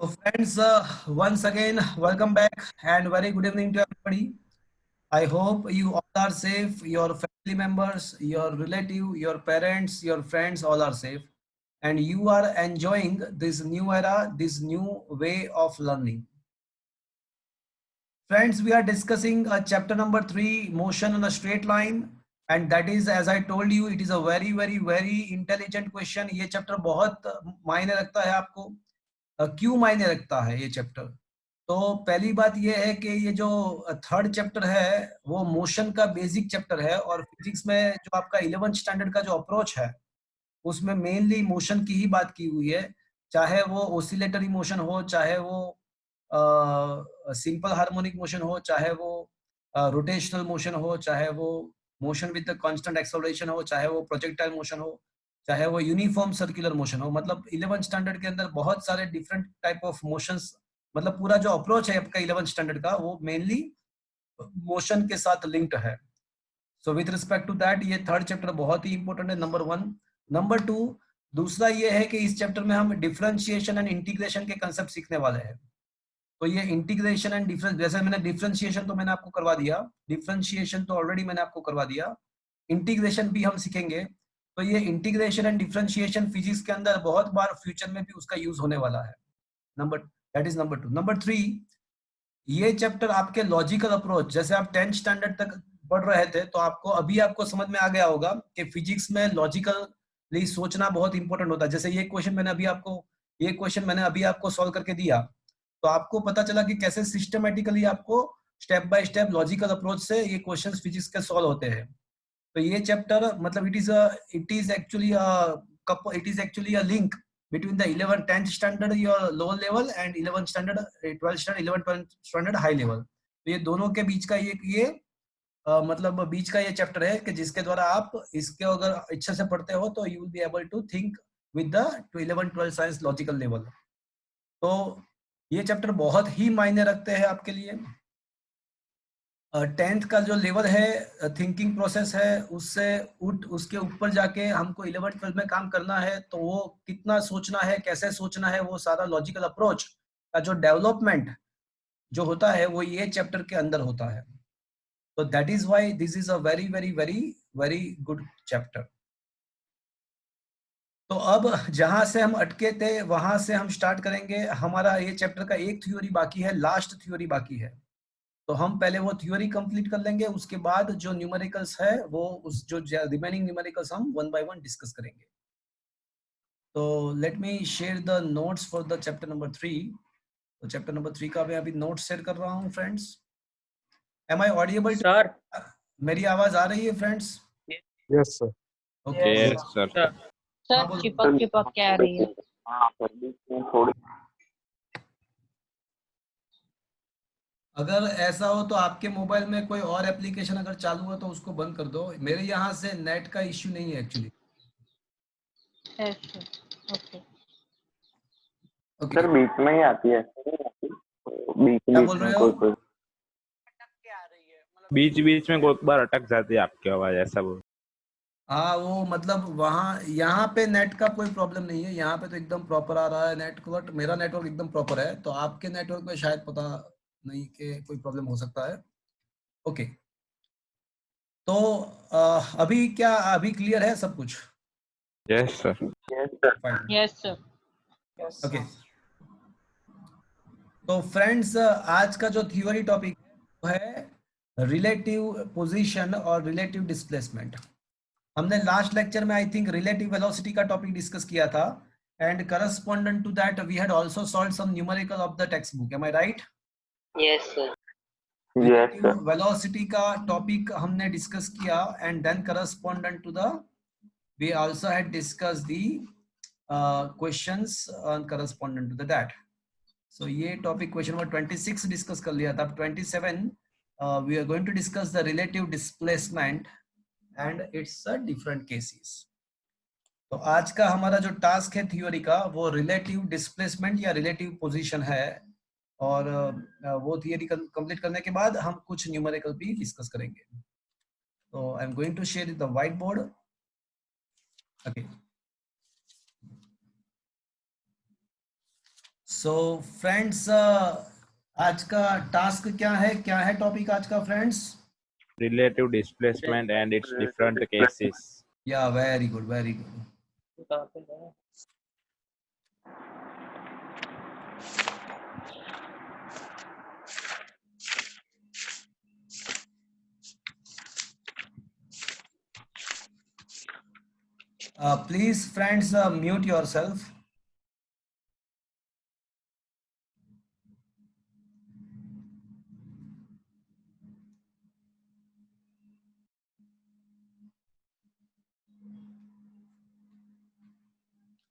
So friends, once again, welcome back and very good evening to everybody. I hope you all are safe, your family members, your relative, your parents, your friends, all are safe. And you are enjoying this new era, this new way of learning. Friends, we are discussing chapter number 3, motion on a straight line. And that is, as I told you, it is a very intelligent question. ये chapter बहुत मायने रखता है आपको. क्यों मायने रखता है ये चैप्टर? तो पहली बात ये है कि ये जो थर्ड चैप्टर है वो मोशन का बेसिक चैप्टर है और फिजिक्स में जो आपका 11th स्टैंडर्ड का जो अप्रोच है उसमें मेनली मोशन की ही बात की हुई है, चाहे वो ओसिलेटरी मोशन हो, चाहे वो सिंपल हार्मोनिक मोशन हो, चाहे वो रोटेशनल मोशन हो, चाहे वो मोशन विद कांस्टेंट एक्सेलरेशन हो, चाहे वो प्रोजेक्टाइल मोशन हो, चाहे वो यूनिफॉर्म सर्कुलर मोशन हो. मतलब 11th स्टैंडर्ड के अंदर बहुत सारे डिफरेंट टाइप ऑफ मोशंस, मतलब पूरा जो अप्रोच है आपका 11th स्टैंडर्ड का वो मेनली मोशन के साथ लिंक्ड है. So with respect to that ये थर्ड चैप्टर बहुत ही इंपॉर्टेंट है, नंबर 1. नंबर 2, दूसरा ये है कि इस चैप्टर में हम डिफरेंशिएशन एंड इंटीग्रेशन के कंसेप्ट सीखने वाले हैं. तो ये इंटीग्रेशन एंड डिफरेंस, जैसे मैंने डिफरेंशिएशन तो मैंने आपको करवा दिया, डिफरेंशिएशन तो ऑलरेडी मैंने आपको करवा दिया, इंटीग्रेशन भी हम सीखेंगे. तो ये इंटीग्रेशन एंड डिफरेंशिएशन फिजिक्स के अंदर बहुत बार फ्यूचर में भी उसका यूज होने वाला है. Number that is number 2. Number 3, ये चैप्टर आपके लॉजिकल अप्रोच, जैसे आप 10th स्टैंडर्ड तक पढ़ रहे थे तो आपको अभी आपको समझ में आ गया होगा कि फिजिक्स में लॉजिकली सोचना बहुत इंपॉर्टेंट होता है. जैसे ये क्वेश्चन मैंने अभी आपको सॉल्व करके दिया, तो आपको पता चला कि कैसे सिस्टमेटिकली आपको step by step logical approach से ये क्वेश्चंस फिजिक्स के सॉल्व होते हैं. तो ये चैप्टर मतलब it is actually a link between the 11th 10th standard your lower level and 11th standard 12th standard 11th 12th standard high level. तो ये दोनों के बीच का ये मतलब बीच का ये चैप्टर है कि जिसके द्वारा आप इसके अगर इच्छा से पढ़ते हो तो you will be able to think with the 11th 12th science logical level. तो ये चैप्टर बहुत ही मायने रखते हैं आपके लिए. 10th का जो लेवल है थिंकिंग प्रोसेस है, उससे उसके ऊपर जाके हमको 11th 12th में काम करना है, तो वो कितना सोचना है, कैसे सोचना है, वो सारा लॉजिकल अप्रोच का जो डेवलपमेंट जो होता है वो ये चैप्टर के अंदर होता है. तो that is why this is a very good chapter. तो अब जहां से हम अटके थे वहां से हम स्टार्ट करेंगे. हमारा ये चैप्टर का एक थ्योरी बाकी है, लास्ट थ्योरी बाकी है. तो हम पहले वो थ्योरी कंप्लीट कर लेंगे, उसके बाद जो न्यूमेरिकल्स है वो उस जो रिमेनिंग न्यूमेरिकल्स हम वन बाय वन डिस्कस करेंगे. तो let me share the notes for the chapter number 3. तो चैप्टर नंबर 3 का मैं अभी नोट्स शेयर कर रहा हूँ friends. Am I audible to? Sir मेरी आवाज आ रही है friends? Yes sir. Okay. Yes sir. हाँ, सर बोलो. चिपक चिपक क्या आ रही है? अगर ऐसा हो तो आपके मोबाइल में कोई और एप्लीकेशन अगर चालू हो तो उसको बंद कर दो. मेरे यहाँ से नेट का इश्यू नहीं है एक्चुअली. ओके. ओके. सर बीच में ही आती है, बीच क्या बीच बोल रहे में हो? कोई बीच बीच में कोई बार अटक जाती है आपकी आवाज, ऐसा बोल. हाँ, वो मतलब वहाँ यहाँ पे नेट का कोई प्रॉब्लम नहीं है, यहाँ पे तो एकदम प्रॉपर आ रहा है नेटवर्क. मेरा नेटवर्क एकदम प्रॉपर है, तो आपके नेटवर्क में शायद पता नहीं कि कोई प्रॉब्लम हो सकता है. ओके. तो अभी क्लियर है सब कुछ? Yes sir. Fine. Yes sir. Okay. तो फ्रेंड्स, आज का जो थ्योरी टॉपिक है रिलेटिव पोजीशन और रिलेटिव डिस्प्लेसमेंट. हमने लास्ट लेक्चर में आई थिंक रिलेटिव वेलोसिटी का टॉपिक डिस्कस किया था, and correspondent to that we had also solved some numerical of the text book. Am I right? Yes sir. Relative velocity का topic हमने discuss किया, and then correspondent to the we also had discuss the questions on correspondent to the that. So ये topic question number 26 discuss कर लिया था. 27 we are going to discuss the relative displacement and its different cases. तो आज का हमारा जो task है थ्योरी का वो रिलेटिव डिस्प्लेसमेंट या रिलेटिव पोजीशन है, और वो थियरी कंप्लीट करने के बाद हम कुछ न्यूमेरिकल भी डिस्कस करेंगे. तो I am going to share the whiteboard. Okay. So friends, आज का टास्क क्या है टॉपिक आज का friends? Relative displacement and its different cases. या very good, very good. Please friends, mute yourself.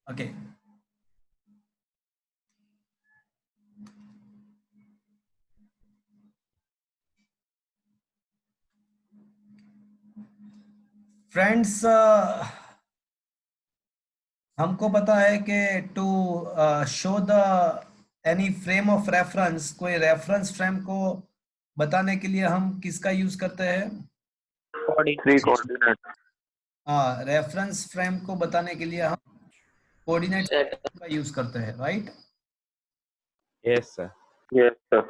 Okay. Friends, हमको पता है कि to show the any frame of reference, कोई रेफरेंस फ्रेम को बताने के लिए हम किसका यूज करते हैं? 3 कोऑर्डिनेट. हाँ, रेफरेंस फ्रेम को बताने के लिए हम कोऑर्डिनेट का यूज करते हैं, right? Yes, sir. Yes, sir.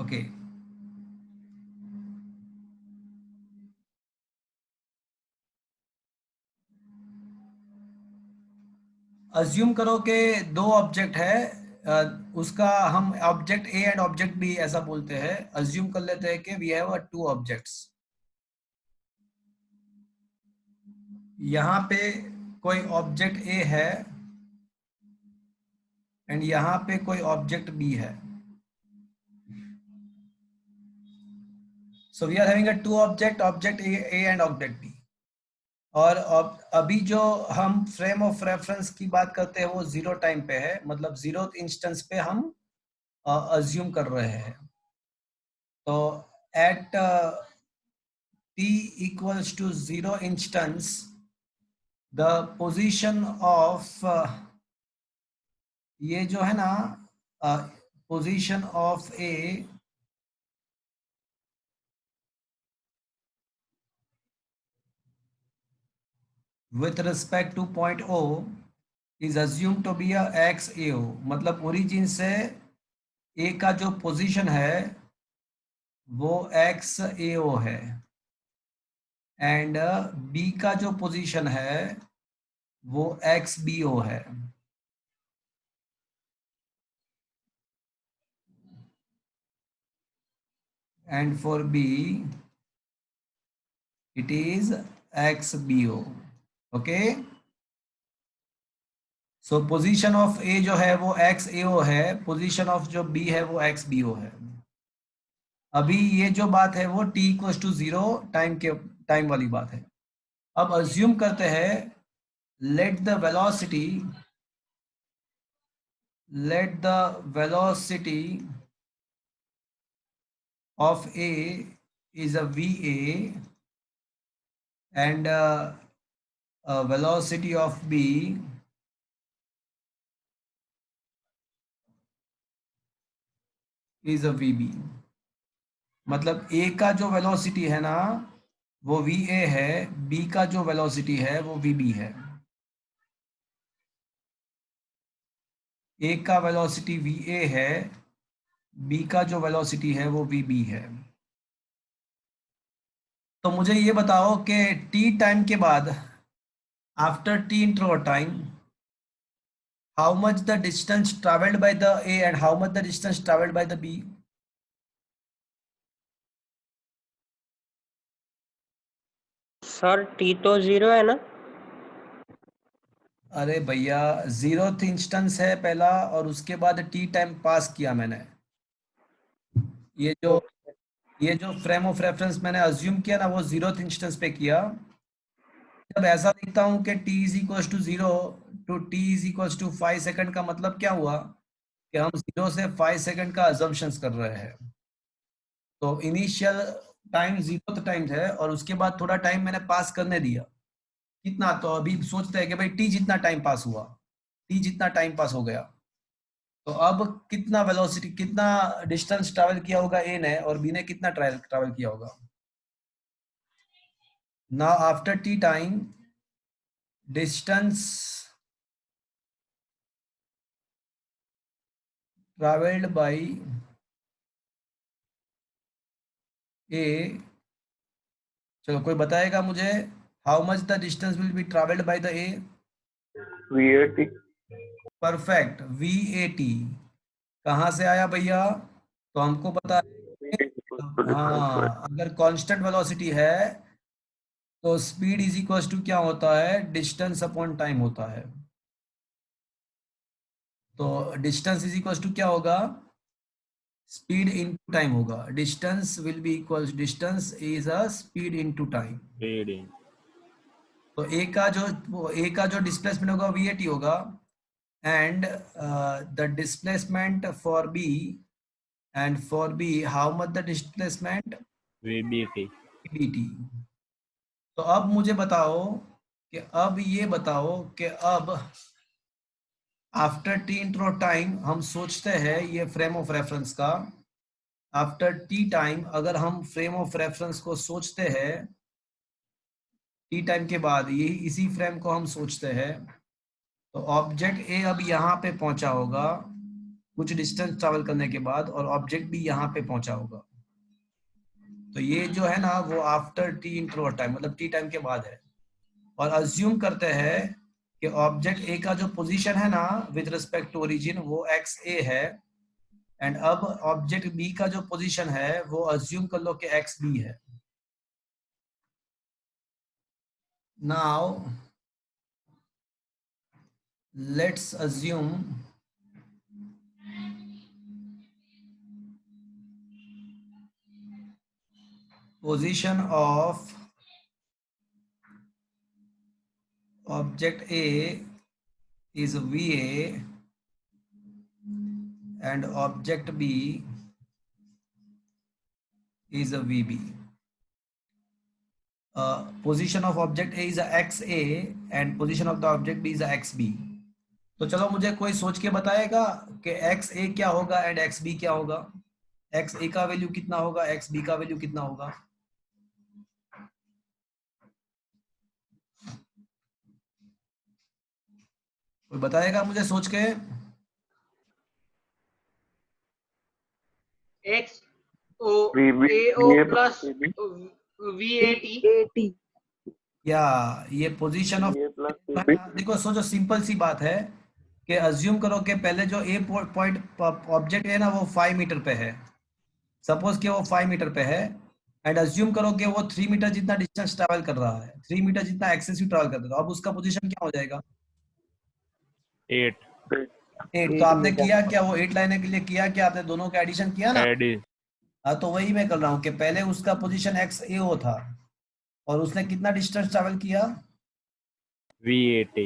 Okay. Assume करो कि दो ऑब्जेक्ट है, उसका हम object A and object B ऐसा बोलते हैं. अज्यूम कर लेते हैं कि वी हैव 2 ऑब्जेक्ट्स. यहाँ पे कोई ऑब्जेक्ट ए है एंड यहाँ पे कोई ऑब्जेक्ट बी है. So we are having two object A and object B. और अभी जो हम फ्रेम ऑफ रेफरेंस की बात करते हैं वो 0 टाइम पे है, मतलब 0th इंस्टेंस पे हम अज्यूम कर रहे हैं. तो eight t equals to 0 instance, the position of ये जो है ना, position of A with respect to point O is assumed to be a XAO. मतलब ओरिजिन से A का जो पोजीशन है वो XAO है एंड B का जो पोजीशन है वो XBO है. And for B it is XBO. Okay. So position of a जो है वो XAO है, पोजीशन ऑफ जो B है वो XBO है. अभी ये जो बात है वो t इक्वल्स टू 0 टाइम वाली बात है. अब अज्यूम करते हैं let the velocity of A is a VA and velocity of B is a VB. मतलब A का जो वेलोसिटी है ना वो VA है, B का जो वेलोसिटी है वो VB है. A का वेलोसिटी VA है, B का जो वेलोसिटी है वो VB है. तो मुझे ये बताओ कि t टाइम के बाद, after t interval time, how much the distance traveled by the A and how much the distance traveled by the B? Sir T तो 0 है ना? अरे भैया, 0th इंस्टेंस है पहला और उसके बाद t टाइम पास किया मैंने. ये जो फ्रेम ऑफ रेफरेंस मैंने अज्यूम किया ना वो 0th इंस्टेंस पे किया. जब ऐसा लिखता हूँ कि t is equal to 0 to t is equal to 5 second का मतलब क्या हुआ कि हम 0 से 5 सेकंड का अजम्पशंस कर रहे हैं. तो इनिशियल टाइम 0th टाइम है और उसके बाद थोड़ा टाइम मैंने पास करने दिया. कितना? तो अभी सोचते हैं कि भाई t जितना टाइम पास हुआ, t जितना टाइम पास हो गया, तो अब कितना वेलोसिटी, कितना डिस्टेंस ट्रैवल किया होगा a ने और b ने कितना ट्रैवल किया होगा. Now after t time distance travelled by a, चलो कोई बताएगा मुझे, how much the distance will be travelled by the a? VAT. Perfect, VAT कहाँ से आया भैया? तो हमको पता है, हाँ, अगर कांस्टेंट वेलोसिटी है तो स्पीड इज इक्वल्स टू क्या होता है? डिस्टेंस अपॉन टाइम होता है। तो डिस्टेंस इज इक्वल्स टू क्या होगा? स्पीड इनटू टाइम होगा। Distance will be equals, distance is a speed into time. Speeding. तो ए का जो डिस्प्लेसमेंट होगा वीएटी होगा, and the displacement for B, and for B how much the displacement? VBT. B T. तो अब मुझे बताओ कि अब ये बताओ कि अब आफ्टर टी इंटरो टाइम हम सोचते हैं ये फ्रेम ऑफ रेफरेंस का, आफ्टर टी टाइम अगर हम फ्रेम ऑफ रेफरेंस को सोचते हैं, टी टाइम के बाद ये इसी फ्रेम को हम सोचते हैं, तो ऑब्जेक्ट ए अब यहाँ पे पहुंचा होगा कुछ डिस्टेंस ट्रैवल करने के बाद, और ऑब्जेक्ट भी यहाँ पे पहुंचा होगा। तो ये जो है ना वो आफ्टर टी इंटरवल टाइम, मतलब टी टाइम के बाद है। और अज्यूम करते हैं कि ऑब्जेक्ट ए का जो पोजीशन है ना विद रिस्पेक्ट टू ओरिजिन वो एक्स ए है, एंड अब ऑब्जेक्ट बी का जो पोजीशन है वो अज्यूम कर लो कि एक्स बी है। Now let's assume position of object A is VA and object B is a VB. Position of object A is a XA and position of the object B is a XB. तो चलो मुझे कोई सोच के बताएगा कि XA क्या होगा एंड XB क्या होगा? XA का वैल्यू कितना होगा, XB का वैल्यू कितना होगा? कोई बताएगा मुझे सोच के? X O VB. A O plus VAT. या ये position of, VA plus VB. देखो सोचो, सिंपल सी बात है कि अज्यूम करो कि पहले जो ए पॉइंट ऑब्जेक्ट है ना वो 5 मीटर पे है, सपोज कि वो 5 मीटर पे है, एंड अज्यूम करो कि वो 3 मीटर जितना डिस्टेंस ट्रैवल कर रहा है, 3 मीटर जितना एक्सेसिव ट्रैवल कर रहा है, अब उसका पोजीशन क्या हो जाएगा? 8. 8। तो आपने किया क्या, वो 8 लाने के लिए किया क्या आपने? दोनों का एडिशन किया ना? Add is हाँ, तो वही मैं कर रहा हूँ कि पहले उसका पोजीशन एक्स ए ओ था और उसने कितना डिस्टेंस ट्रैवल किया? VAT.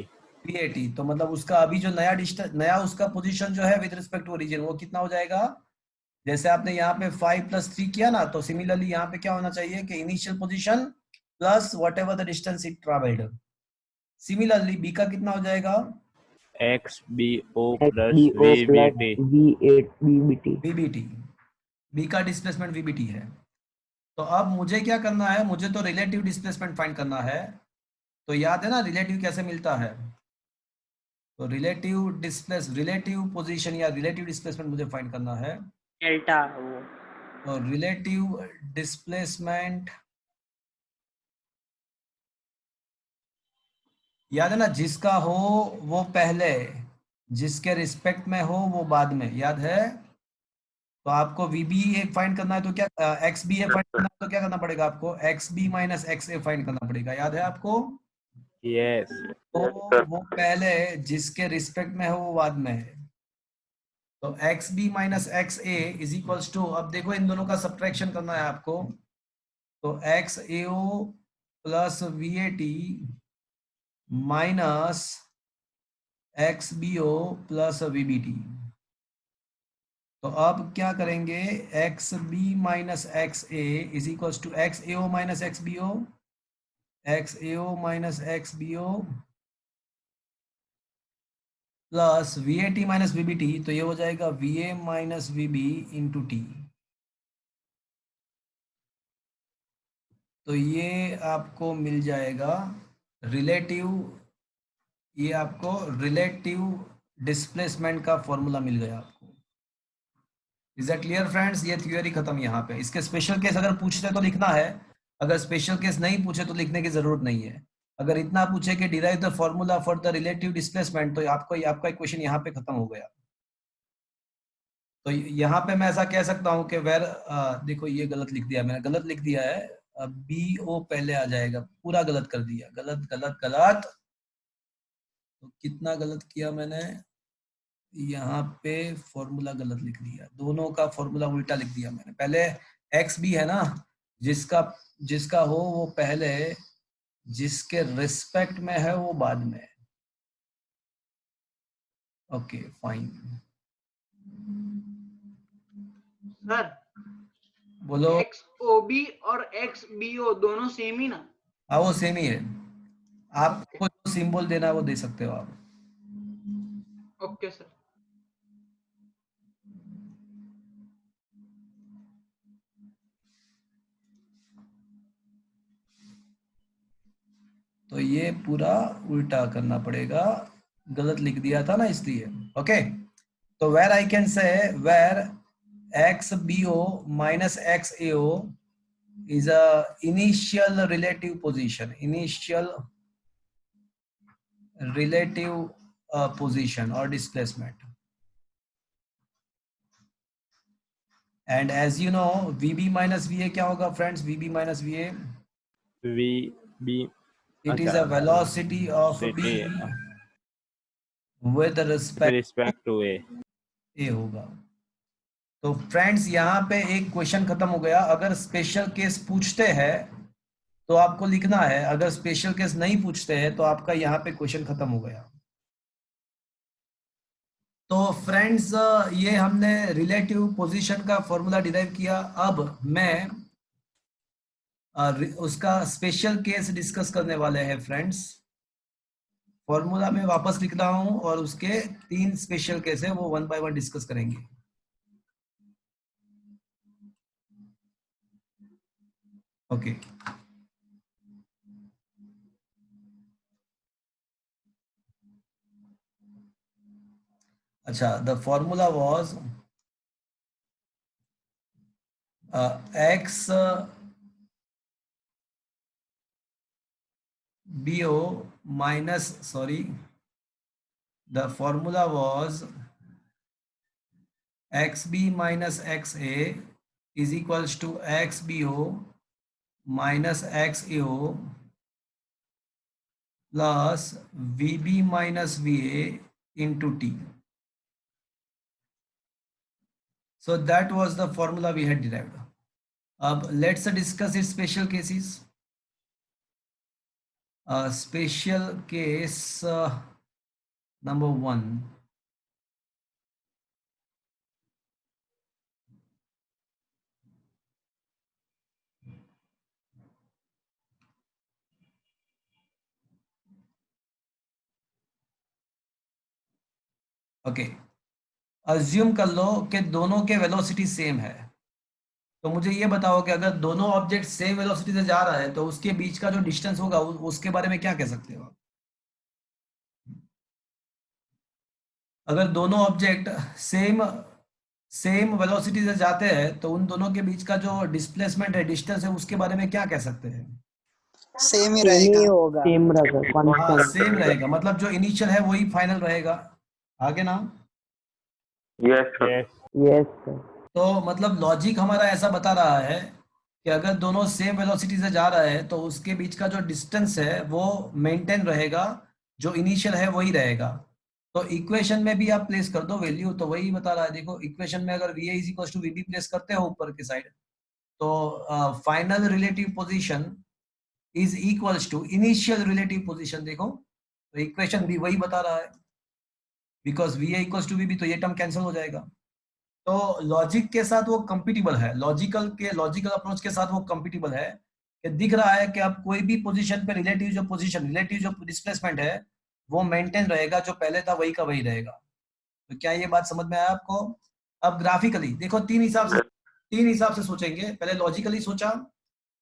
380। तो मतलब उसका अभी जो नया डिस्टेंस, नया उसका पोजीशन जो है विद रिस्पेक्ट टू ओरिजिन वो कितना हो जाएगा? जैसे आपने यहाँ पे 5 + 3 किया ना, तो सिमिलरली यहाँ पे क्या होना चाहिए कि initial position plus whatever the distance it travelled. Similarly B का कितना हो जाएगा? XBO plus VBT. V B T. B का डिस्प्लेसमेंट वीबीटी है। तो अब मुझे क्या करना है? मुझे तो रिलेटिव डिस्प्लेसमेंट फाइंड करना है। तो याद है ना रिलेटिव कैसे मिलता है? तो रिलेटिव पोजीशन या रिलेटिव डिस्प्लेसमेंट मुझे फाइंड करना है। डेल्टा वो तो रिलेटिव डिस्प्लेसमेंट, याद है ना, जिसका हो वो पहले, जिसके रिस्पेक्ट में हो वो बाद में, याद है? तो आपको वीबी एक फाइंड करना है तो क्या, एक्स बी ए फाइंड करना है तो क्या करना पड़ेगा आपको? एक्स बी माइनस एक्स ए फाइंड करना पड़ेगा, याद है आपको? Yes. तो Yes, sir. वो पहले जिसके रिस्पेक्ट में हो वो बाद में है। तो X B minus X A is equals to, अब देखो इन दोनों का सब्ट्रैक्शन करना है आपको। तो X A O plus V A T minus X B O plus V B T. तो अब क्या करेंगे? X B minus X A is equals to X A O minus X B O, X A O minus X B O plus V A T minus V B T. तो ये हो जाएगा V A minus V B into T. तो ये आपको मिल जाएगा relative ये आपको रिलेटिव डिस्प्लेसमेंट का फॉर्मूला मिल गया आपको। Is that clear friends? ये थ्योरी खत्म यहाँ पे। इसके स्पेशल केस अगर पूछते तो लिखना है, अगर स्पेशल केस नहीं पूछे तो लिखने की जरूरत नहीं है। अगर इतना पूछे कि derive the formula for the relative displacement, तो आपका इक्वेशन यहाँ पे खत्म हो गया। तो यहाँ पे मैं ऐसा कह सकता हूँ कि वेर, देखो ये गलत लिख दिया मैंने, गलत लिख दिया है, बी ओ पहले आ जाएगा, पूरा गलत कर दिया, गलत गलत गलत। तो कितना गलत किया मैंने, यहाँ पे फॉर्मूला गलत लिख दिया, दोनों का फॉर्मूला उल्टा लिख दिया मैंने। पहले एक्स बी है ना, जिसका जिसका हो वो पहले, जिसके रिस्पेक्ट में है वो बाद में। ओके फाइन, सर बोलो। XOB और XBO दोनों सेम ही ना? हाँ वो सेम ही है, आपको जो सिंबल देना है वो दे सकते हो आप। Okay sir. तो ये पूरा उल्टा करना पड़ेगा, गलत लिख दिया था ना इसलिए। ओके, तो where I can say where XBO minus XAO is a initial relative position, initial relative position or displacement. And as you know, VB minus VA क्या होगा friends? VB minus VA, VB it is a velocity of B with respect to A. A होगा। तो friends यहाँ पे एक question खत्म हो गया। अगर स्पेशल केस पूछते हैं तो आपको लिखना है, अगर स्पेशल केस नहीं पूछते हैं तो आपका यहाँ पे क्वेश्चन खत्म हो गया। तो फ्रेंड्स ये हमने रिलेटिव पोजीशन का फॉर्मूला डिराइव किया। अब मैं उसका स्पेशल केस डिस्कस करने वाले हैं फ्रेंड्स। फॉर्मूला में वापस लिख रहा हूं और उसके 3 स्पेशल केस है, वो 1 बाय 1 डिस्कस करेंगे। ओके अच्छा, the formula was x BO minus, sorry, the formula was XB minus XA is equals to XBO minus XAO plus VB minus VA into T. So that was the formula we had derived. Let's discuss its special cases. Special case number 1. Okay, assume कर लो कि दोनों के velocity same है। तो मुझे ये बताओ कि अगर दोनों ऑब्जेक्ट सेम वेलोसिटी से जा रहा है तो उसके बीच का जो डिस्टेंस होगा उसके बारे में क्या कह सकते हो? अगर दोनों ऑब्जेक्ट सेम वेलोसिटी से जाते हैं तो उन दोनों के बीच का जो डिस्प्लेसमेंट है, डिस्टेंस है, उसके बारे में क्या कह सकते हैं? सेम ही रहेगा, सेम रहेगा, सेम रहेगा, मतलब जो इनिशियल है वही फाइनल रहेगा। आगे ना? Yes, sir. Yes sir. तो मतलब लॉजिक हमारा ऐसा बता रहा है कि अगर दोनों सेम वेलोसिटी से जा रहा है तो उसके बीच का जो डिस्टेंस है वो मेंटेन रहेगा, जो इनिशियल है वही रहेगा। तो इक्वेशन में भी आप प्लेस कर दो वैल्यू, तो वही बता रहा है। देखो इक्वेशन में अगर VA is equal to VB place करते हो ऊपर के साइड, तो final relative position is equals to initial relative position. देखो तो इक्वेशन भी वही बता रहा है, because VA equals to VB, तो ये टर्म कैंसिल हो जाएगा। तो लॉजिक के साथ वो कंपेटिबल है, लॉजिकल अप्रोच के साथ वो कंपेटिबल है कि दिख रहा है कि अब कोई भी पोजीशन पे रिलेटिव जो डिस्प्लेसमेंट है वो मेंटेन रहेगा, जो पहले था वही का वही रहेगा। तो क्या ये बात समझ में आया आपको? अब ग्राफिकली देखो, तीन हिसाब से सोचेंगे। पहले लॉजिकली सोचा,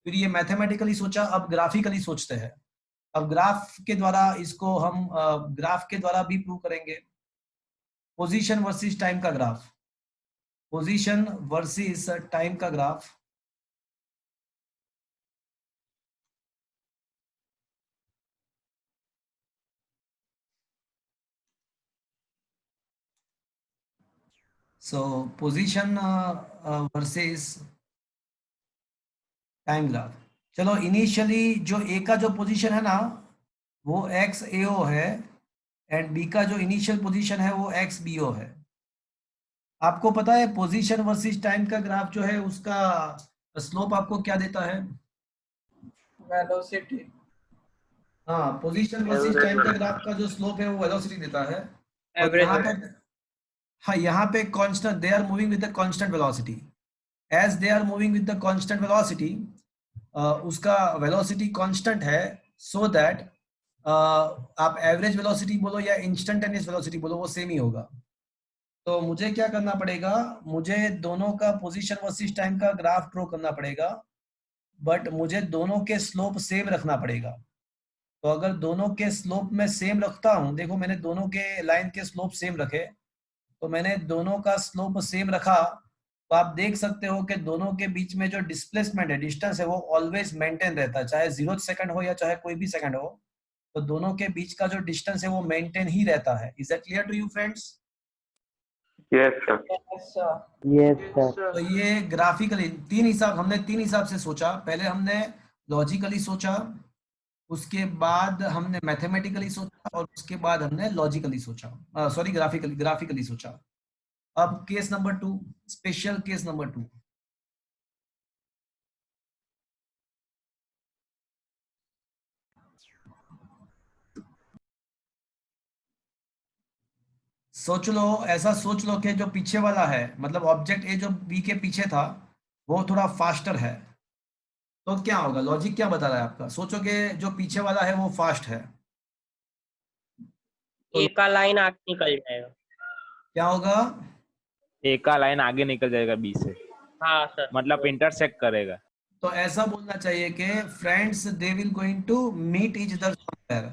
फिर ये मैथमेटिकली सोचा, अब ग्राफिकली सोचते हैं। अब ग्राफ के द्वारा इसको हम ग्राफ के द्वारा भी प्रूव करेंगे। पोजीशन वर्सेस टाइम का ग्राफ, पोजीशन वर्सेस टाइम का ग्राफ। सो पोजीशन वर्सेस टाइम ग्राफ। चलो इनिशियली जो ए का जो पोजीशन है ना वो एक्स ए ओ है, एंड बी का जो इनिशियल पोजीशन है वो एक्स बी ओ है। आपको पता है पोजीशन वर्सेस टाइम का ग्राफ जो है उसका स्लोप आपको क्या देता है? वेलोसिटी। हाँ, पोजीशन वर्सेस टाइम का ग्राफ का जो स्लोप है वो वेलोसिटी देता है। और यहाँ पे, हाँ यहाँ पे constant, they are moving with the constant velocity. As they are moving with the constant velocity, उसका वेलोसिटी कांस्टेंट है, सो दैट आप एवरेज वेलोसिटी बोलो या इंस्टेंटेनियस वेलोसिटी बोलो वो सेम ही होगा। तो मुझे क्या करना पड़ेगा, मुझे दोनों का पोजीशन वर्सेस टाइम का ग्राफ ड्रॉ करना पड़ेगा, बट मुझे दोनों के स्लोप सेम रखना पड़ेगा। तो अगर दोनों के स्लोप में सेम रखता हूं, देखो मैंने दोनों के लाइन के स्लोप सेम रखे, तो मैंने दोनों का स्लोप सेम रखा, तो आप देख सकते हो कि दोनों के बीच में जो डिस्प्लेसमेंट है, डिस्टेंस है, वो ऑलवेज मेंटेन रहता है, चाहे 0 सेकंड हो या चाहे कोई भी सेकंड हो, तो दोनों के बीच का जो डिस्टेंस है वो मेंटेन ही रहता है। Is that clear to you friends? Yes, sir. Yes, sir. तो ये ग्राफिकली हमने तीन हिसाब से सोचा। पहले हमने लॉजिकली सोचा, उसके बाद हमने मैथमेटिकली सोचा, और उसके बाद हमने लॉजिकली सोचा, सॉरी ग्राफिकली सोचा। अब case number 2, special case number 2। सोच लो, ऐसा सोच लो कि जो पीछे वाला है, मतलब ऑब्जेक्ट ए जो बी के पीछे था वो थोड़ा फास्टर है, तो क्या होगा? लॉजिक क्या बता रहा है आपका? सोचो कि जो पीछे वाला है वो फास्ट है, तो ए का लाइन आगे निकल जाएगा। क्या होगा? ए का लाइन आगे निकल जाएगा बी से, हाँ सर। मतलब इंटरसेक्ट करेगा। तो ऐसा बोलना चाहिए कि friends they will going to meet each other somewhere.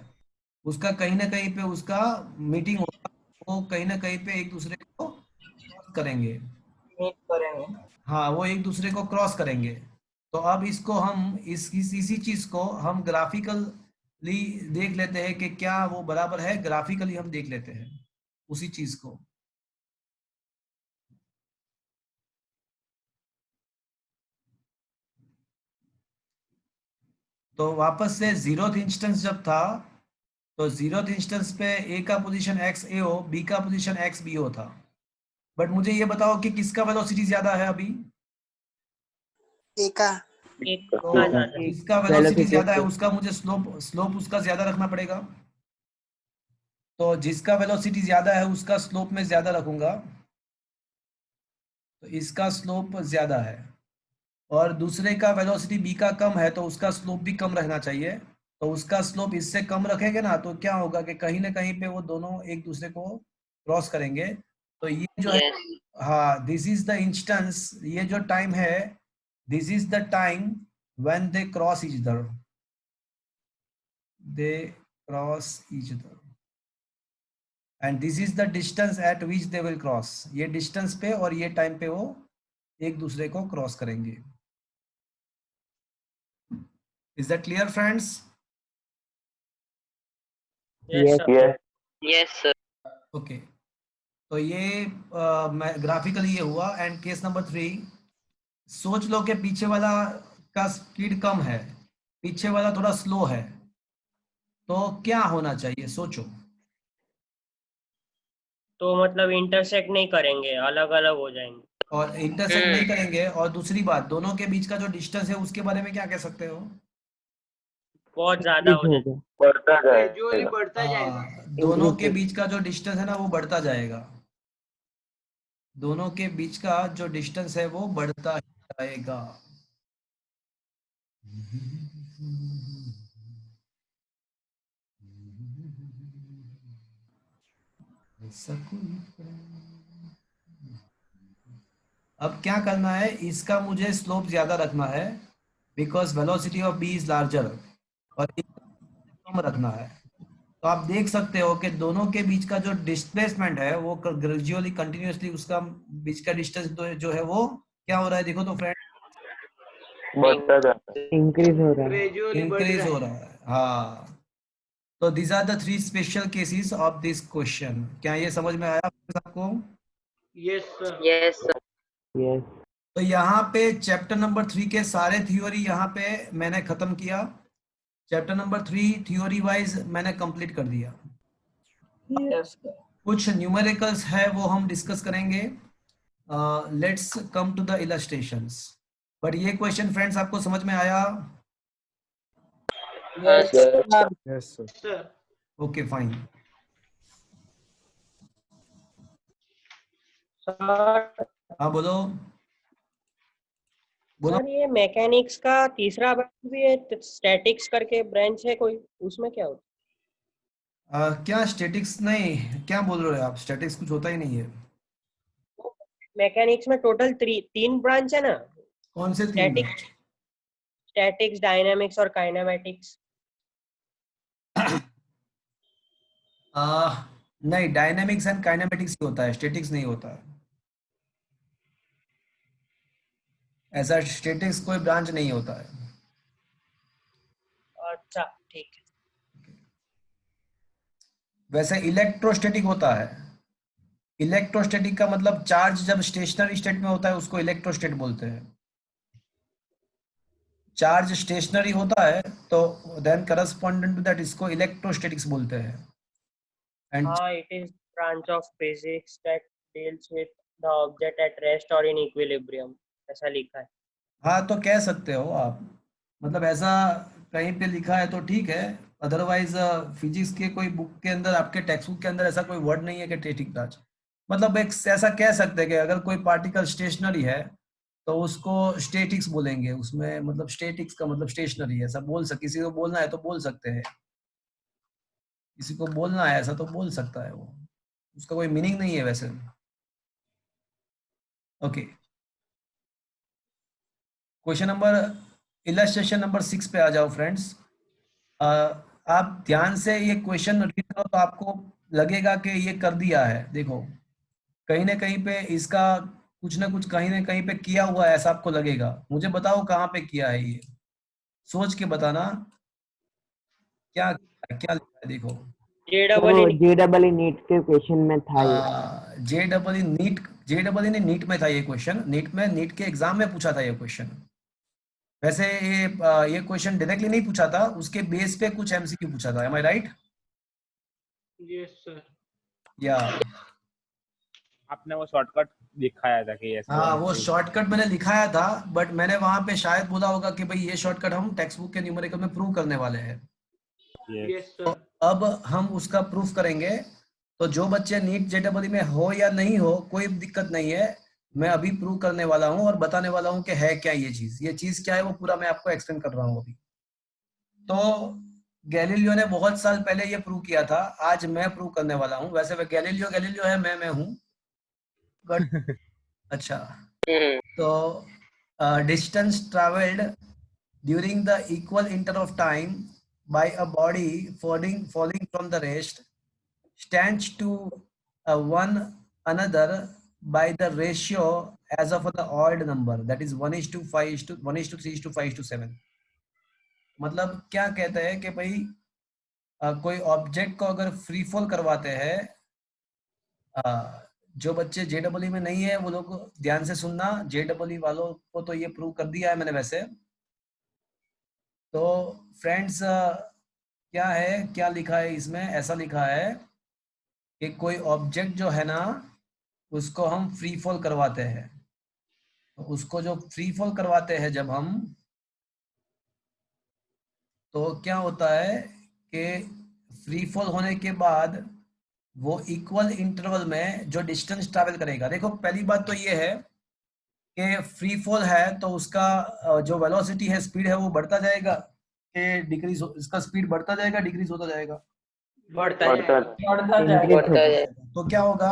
उसका कहीं ना कहीं पे उसका मीटिंग होगा, वो कहीं ना कहीं पे एक दूसरे को क्रॉस करेंगे। मीट करेंगे। हाँ, वो एक दूसरे को क्रॉस करेंगे। तो अब इसको हम इसी चीज को हम ग्राफिकली देख लेते हैं कि क्या वो बराबर है। ग्राफिकली हम देख लेते हैं उसी चीज को। तो वापस से 0th इंस्टेंस जब था, तो 0th इंस्टेंस पे ए का position x A O, B का पोजीशन एक्स बी ओ था। बट मुझे ये बताओ कि किसका वेलोसिटी ज्यादा है अभी? ए का। एक तो का ज्यादा। जिसका वेलोसिटी ज्यादा है उसका मुझे स्लोप उसका ज्यादा रखना पड़ेगा। तो जिसका वेलोसिटी ज्यादा है उसका स्लोप में ज्यादा रखूंगा, तो इसका स्लोप ज्यादा है। और दूसरे का वेलोसिटी बी का कम है, तो उसका स्लोप भी कम रहना चाहिए। तो उसका स्लोप इससे कम रखेंगे ना, तो क्या होगा कि कहीं ना कहीं पे वो दोनों एक दूसरे को क्रॉस करेंगे। तो ये जो है, Yes. हाँ, दिस इज द इंस्टेंस, ये जो टाइम है, this is the time when they cross each other, they cross each other, and this is the distance eight which they will cross. ये डिस्टेंस पे और ये टाइम पे वो एक दूसरे को क्रॉस करेंगे। Is that clear friends? Yes sir. Yes. Yes, sir. Okay, तो ये ग्राफिकली ये हुआ। एंड केस नंबर 3, सोच लो कि पीछे वाला का स्पीड कम है, पीछे वाला थोड़ा स्लो है, तो क्या होना चाहिए? सोचो। तो मतलब इंटरसेक्ट नहीं करेंगे, अलग अलग हो जाएंगे। और इंटरसेक्ट नहीं करेंगे, और दूसरी बात, दोनों के बीच का जो डिस्टेंस है उसके बारे में क्या कह सकते हो? बहुत ज्यादा हो जाएगा। बढ़ता ग्रेजुअली जाएगा। बढ़ता जाएगा। दोनों के बीच का जो डिस्टेंस है ना वो बढ़ता जाएगा। दोनों के बीच का जो डिस्टेंस है वो बढ़ता जाएगा। ऐसा कोई, अब क्या करना है, इसका मुझे स्लोप ज्यादा रखना है, because velocity of B is larger, और कम रखना है। तो आप देख सकते हो कि दोनों के बीच का जो डिस्प्लेसमेंट है वो ग्रेजुअली कंटिन्यूअसली उसका बीच का डिस्टेंस जो है वो क्या हो रहा है, देखो तो फ्रेंड, बढ़ता जाता है। इंक्रीज हो रहा है। ग्रेजुअली बढ़ इंक्रीज रहा हो है। रहा है। हाँ, तो these are the three special cases of this question। क्या ये समझ में आया आपको? Yes sir. Yes, sir. Yes तो यहाँ पे चैप्टर नंबर 3 के सारे थ्योरी यहाँ पे मैंने खत्म किया। चैप्टर नंबर 3 थ्योरी वाइज मैंने कंप्लीट कर दिया। Yes, sir. कुछ न्यूमेरिकल्स है वो हम डिस्कस करेंगे। Let's come to the illustrations. But ये क्वेश्चन फ्रेंड्स आपको समझ में आया? Yes, sir. Yes, sir. Sir okay fine. Sir हाँ बोलो बोलो। सर ये मैकेनिक्स का तीसरा ब्रांच भी है, स्टैटिक्स करके ब्रांच है कोई, उसमें क्या होता क्या स्टैटिक्स? नहीं, क्या बोल रहे हो आप? स्टैटिक्स कुछ होता ही नहीं है। है? मैकेनिक्स में टोटल तीन ब्रांच है ना, कौन से तीन? स्टैटिक्स स्टैटिक्स डायनामिक्स और काइनेमेटिक्स। नहीं, डायनामिक्स एंड काइनेमेटिक्स ही होता है, स्टैटिक्स नहीं होता है। ऐसा स्टैटिक्स कोई ब्रांच नहीं होता है। अच्छा ठीक है। वैसे इलेक्ट्रोस्टैटिक होता है। इलेक्ट्रोस्टैटिक का मतलब चार्ज जब स्टेशनरी स्टेट में होता है उसको इलेक्ट्रोस्टैट बोलते हैं। चार्ज स्टेशनरी होता है तो देन करस्पॉन्डेंट टू दैट इसको इलेक्ट्रोस्टैटिक्स बोलते हैं। एंड हाँ, it is branch of physics that deals with the object at rest और इन इक्विलिब्रियम, ऐसा लिखा है। हाँ, तो कह सकते हो आप, मतलब ऐसा कहीं पे लिखा है तो ठीक है। अदरवाइज फिजिक्स के कोई बुक के अंदर, आपके टेक्स्ट बुक के अंदर ऐसा कोई वर्ड नहीं है कि स्टैटिक चार्ज। मतलब एक ऐसा कह सकते हैं कि अगर कोई पार्टिकल स्टेशनरी है तो उसको स्टैटिक्स बोलेंगे। उसमें मतलब स्टैटिक्स का मतलब स्टेशनरी है, ऐसा बोल सकते। किसी को बोलना है तो बोल सकते हैं, किसी को बोलना है ऐसा तो बोल सकता है वो। उसका कोई मीनिंग नहीं है वैसे। Okay, question number illustration number 6 पे आ जाओ फ्रेंड्स। आप ध्यान से ये क्वेश्चन रीड करो तो आपको लगेगा कि ये कर दिया है। देखो कहीं ना कहीं पे इसका कुछ ना कुछ कहीं ना कहीं पे किया हुआ है, ऐसा आपको लगेगा। मुझे बताओ कहाँ पे किया है ये, सोच के बताना। क्या क्या लिखा है देखो। वो JEE नीट के क्वेश्चन में था ये। JEE ने नीट में था ये क्वेश्चन। नीट के एग्जाम में पूछा था ये क्वेश्चन। वैसे ये क्वेश्चन डायरेक्टली नहीं पूछा था, उसके बेस पे कुछ एमसीक्यू पूछा था। M I right? Yes sir. या आपने वो शॉर्टकट दिखाया था कि ऐसे हाँ, होना वो चाहिए। शॉर्टकट मैंने लिखाया था, बट मैंने वहां पे शायद बोला होगा कि भाई ये शॉर्टकट हम टेक्स्ट बुक के न्यूमेरिकल में प्रूव करने वाले हैं। Yes. यस तो सर। अब हम उसका प्रूफ करेंगे। तो जो बच्चे नीट JEE में हो या नहीं हो कोई दिक्कत नहीं है, मैं अभी प्रूव करने वाला हूँ और बताने वाला हूँ कि है क्या ये चीज क्या है, वो पूरा मैं आपको एक्सप्लेन कर रहा हूँ अभी। तो गैलीलियो ने बहुत साल पहले ये प्रूव किया था, आज मैं प्रूव करने वाला हूँ। वैसे वह गैलीलियो है, मैं हूँ, बट अच्छा। तो distance traveled during the equal interval of time by a body falling from the rest stands to one another by the ratio as of the odd number, that is 1:5:1:3:5:7। मतलब क्या कहते हैं कि भाई कोई ऑब्जेक्ट को अगर फ्री फॉल करवाते हैं, जो बच्चे JEE में नहीं है वो लोग ध्यान से सुनना। JEE वालों को तो ये प्रूव कर दिया है मैंने वैसे। तो फ्रेंड्स क्या है, क्या लिखा है इसमें? ऐसा लिखा है कि कोई ऑब्जेक्ट जो है ना उसको हम फ्री फॉल करवाते हैं। तो उसको जो फ्री फॉल करवाते हैं जब हम, तो क्या होता है कि फ्री फॉल होने के बाद वो इक्वल इंटरवल में जो डिस्टेंस ट्रैवल करेगा। देखो पहली बात तो ये है कि फ्री फॉल है तो उसका जो वेलोसिटी है, स्पीड है, वो बढ़ता जाएगा कि डिक्रीज? इसका स्पीड बढ़ता जाएगा, डिक्रीज होता जाएगा? बढ़ता बढ़ता है। जाता बढ़ता है। तो क्या होगा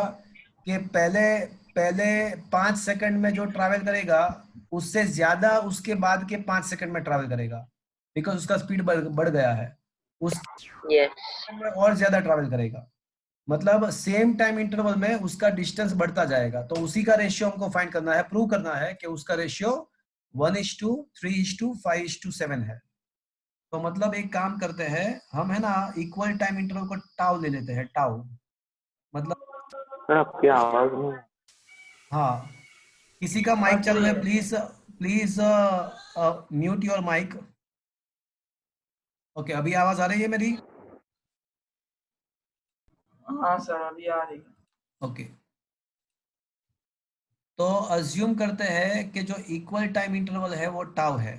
कि पहले पहले 5 सेकंड में जो ट्रैवल करेगा उससे ज्यादा उसके बाद के 5 सेकंड में ट्रैवल करेगा, बिकॉज उसका स्पीड बढ़ गया है। उस Yes. में और ज्यादा ट्रैवल करेगा, मतलब सेम टाइम इंटरवल में उसका डिस्टेंस बढ़ता जाएगा। तो उसी का रेशियो हमको फाइंड करना है, प्रूव करना है कि उसका रेशियो 1:3:5:7 है। तो मतलब एक काम करते हैं हम, है ना, इक्वल टाइम इंटरवल को टाउ ले लेते हैं, टाउ मतलब, सर आपकी आवाज नहीं। हाँ, किसी का माइक चालू है, please please mute your mic. Okay, अभी आवाज आ रही है मेरी? हाँ सर अभी आ रही है। ओके, तो अज्यूम करते हैं कि जो इक्वल टाइम इंटरवल है वो टाउ है।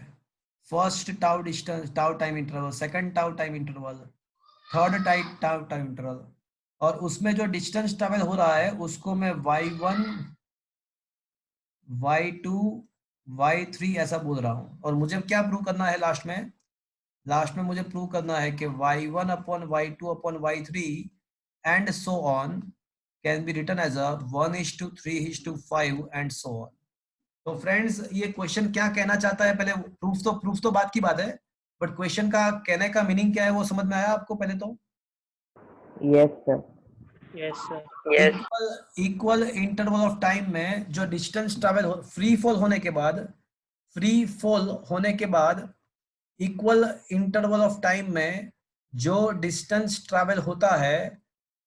First tau distance, tau time interval, second tau time interval, third tau time interval, और उसमें जो डिस्टेंस ट्रेवल हो रहा है उसको मैं y1, y2, y3 ऐसा बोल रहा हूँ। और मुझे क्या प्रूव करना है लास्ट में? लास्ट में मुझे प्रूव करना है कि y1 upon y2 upon y3 and so on can be written as a 1:3:5 and so on. तो फ्रेंड्स, ये क्वेश्चन क्या कहना चाहता है, पहले प्रूफ तो बात की बात है, बट क्वेश्चन का कहने का मीनिंग क्या है वो समझ में आया आपको पहले तो? Yes, sir. Yes, sir. Yes. Equal interval of time में जो डिस्टेंस ट्रैवल फ्री फॉल होने के बाद इक्वल इंटरवल ऑफ टाइम में जो डिस्टेंस ट्रैवल होता है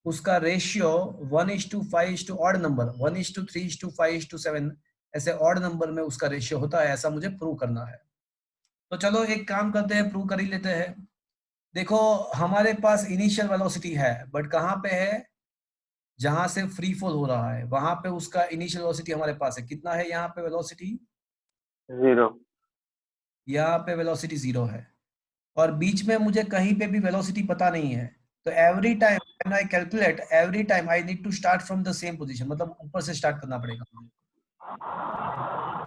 उसका रेशियो 1:5 ऑड नंबर, 1:3:5:7 ऐसे ऑड नंबर में उसका रेशियो होता है, ऐसा मुझे प्रूव करना है। तो चलो एक काम करते हैं, प्रूव कर ही लेते हैं। देखो, हमारे पास इनिशियल वेलोसिटी है, बट कहाँ पे है? जहां से फ्री फॉल हो रहा है वहां पे उसका इनिशियल वेलोसिटी हमारे पास है। कितना है यहाँ पे वेलोसिटी? 0। यहाँ पे वेलोसिटी 0 है, और बीच में मुझे कहीं पे भी वेलोसिटी पता नहीं है। तो every time when I calculate, every time I need to start from the same position, मतलब ऊपर से स्टार्ट करना पड़ेगा मुझे।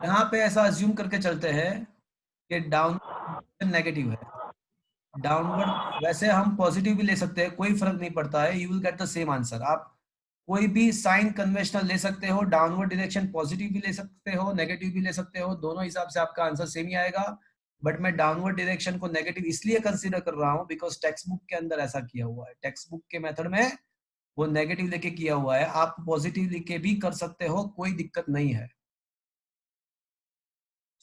यहाँ पे ऐसा अज्यूम करके चलते हैं कि डाउन नेगेटिव है, डाउनवर्ड वैसे हम पॉजिटिव भी ले सकते हैं, कोई फर्क नहीं पड़ता है, you will get the same answer. आप कोई भी साइन कन्वेंशनल ले सकते हो, डाउनवर्ड डायरेक्शन पॉजिटिव भी ले सकते हो, नेगेटिव भी ले सकते हो, दोनों हिसाब से आपका आंसर सेम ही आएगा। बट मैं डाउनवर्ड डायरेक्शन को नेगेटिव इसलिए कंसीडर कर रहा हूँ बिकॉज टेक्स्ट बुक के अंदर ऐसा किया हुआ है, टेक्स्ट बुक के मेथड में वो नेगेटिव लेके किया हुआ है। आप पॉजिटिव लेके भी कर सकते हो, कोई दिक्कत नहीं है।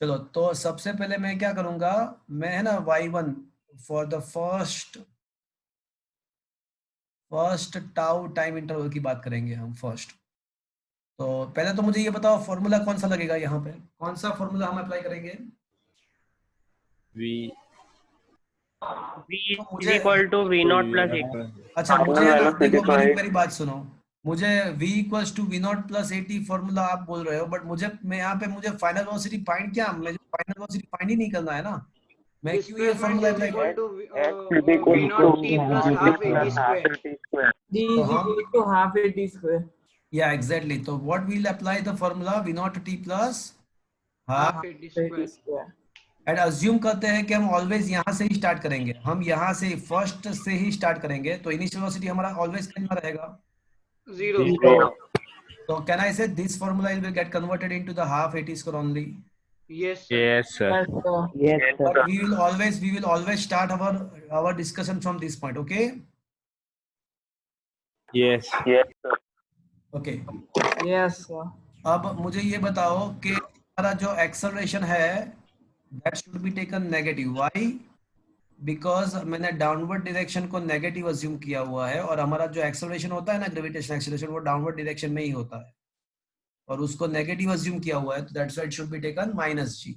चलो, तो सबसे पहले मैं क्या करूंगा, मैं, है ना, y1 for the first tau time interval की बात करेंगे हम फर्स्ट। तो पहले तो मुझे ये बताओ फॉर्मूला कौन सा लगेगा, यहाँ पे कौन सा फॉर्मूला हम अप्लाई करेंगे? V V तो is मुझे, equal to V naught plus 80. अच्छा Final मुझे ना, velocity देखो तो है। मेरी बात सुनो, मुझे v equals to v0 + 80 formula आप बोल रहे हो, बट मैं यहाँ पे मुझे फाइनल वेलोसिटी फाइंड, क्या मुझे फाइनल वेलोसिटी फाइंड ही नहीं करना है ना, मैं क्यों ये Displacement formula is apply equal करूं? to x is equal V to naught t plus v half plus AT half square. AT square। D तो is हम, equal to half AT square. या एग्जैक्टली, तो what will apply the formula v0t plus Half half, AT AT square. square. And assume करते हैं कि हम always यहाँ से ही स्टार्ट करेंगे, हम यहाँ से फर्स्ट से ही स्टार्ट करेंगे, तो इनिशियल वेलोसिटी हमारा ऑलवेज कितना रहेगा? 0. 0। So can I say this formula will get converted into the half AT square only? Yes, sir. Yes, sir. Yes, sir. Yes, sir. But we will always start our discussion from this point, okay? Yes. Yes sir। Okay. Yes, sir. अब मुझे ये बताओ कि हमारा जो acceleration है that should be taken negative. Why? Because मैंने downward direction को नेगेटिव अज्यूम किया हुआ है, और हमारा जो एक्सेलरेशन होता है ना, ग्रेविटेशनल एक्सेलरेशन, वो डाउनवर्ड डायरेक्शन में ही होता है, और उसको नेगेटिव अज्यूम किया हुआ है, तो that's why it should be taken -g।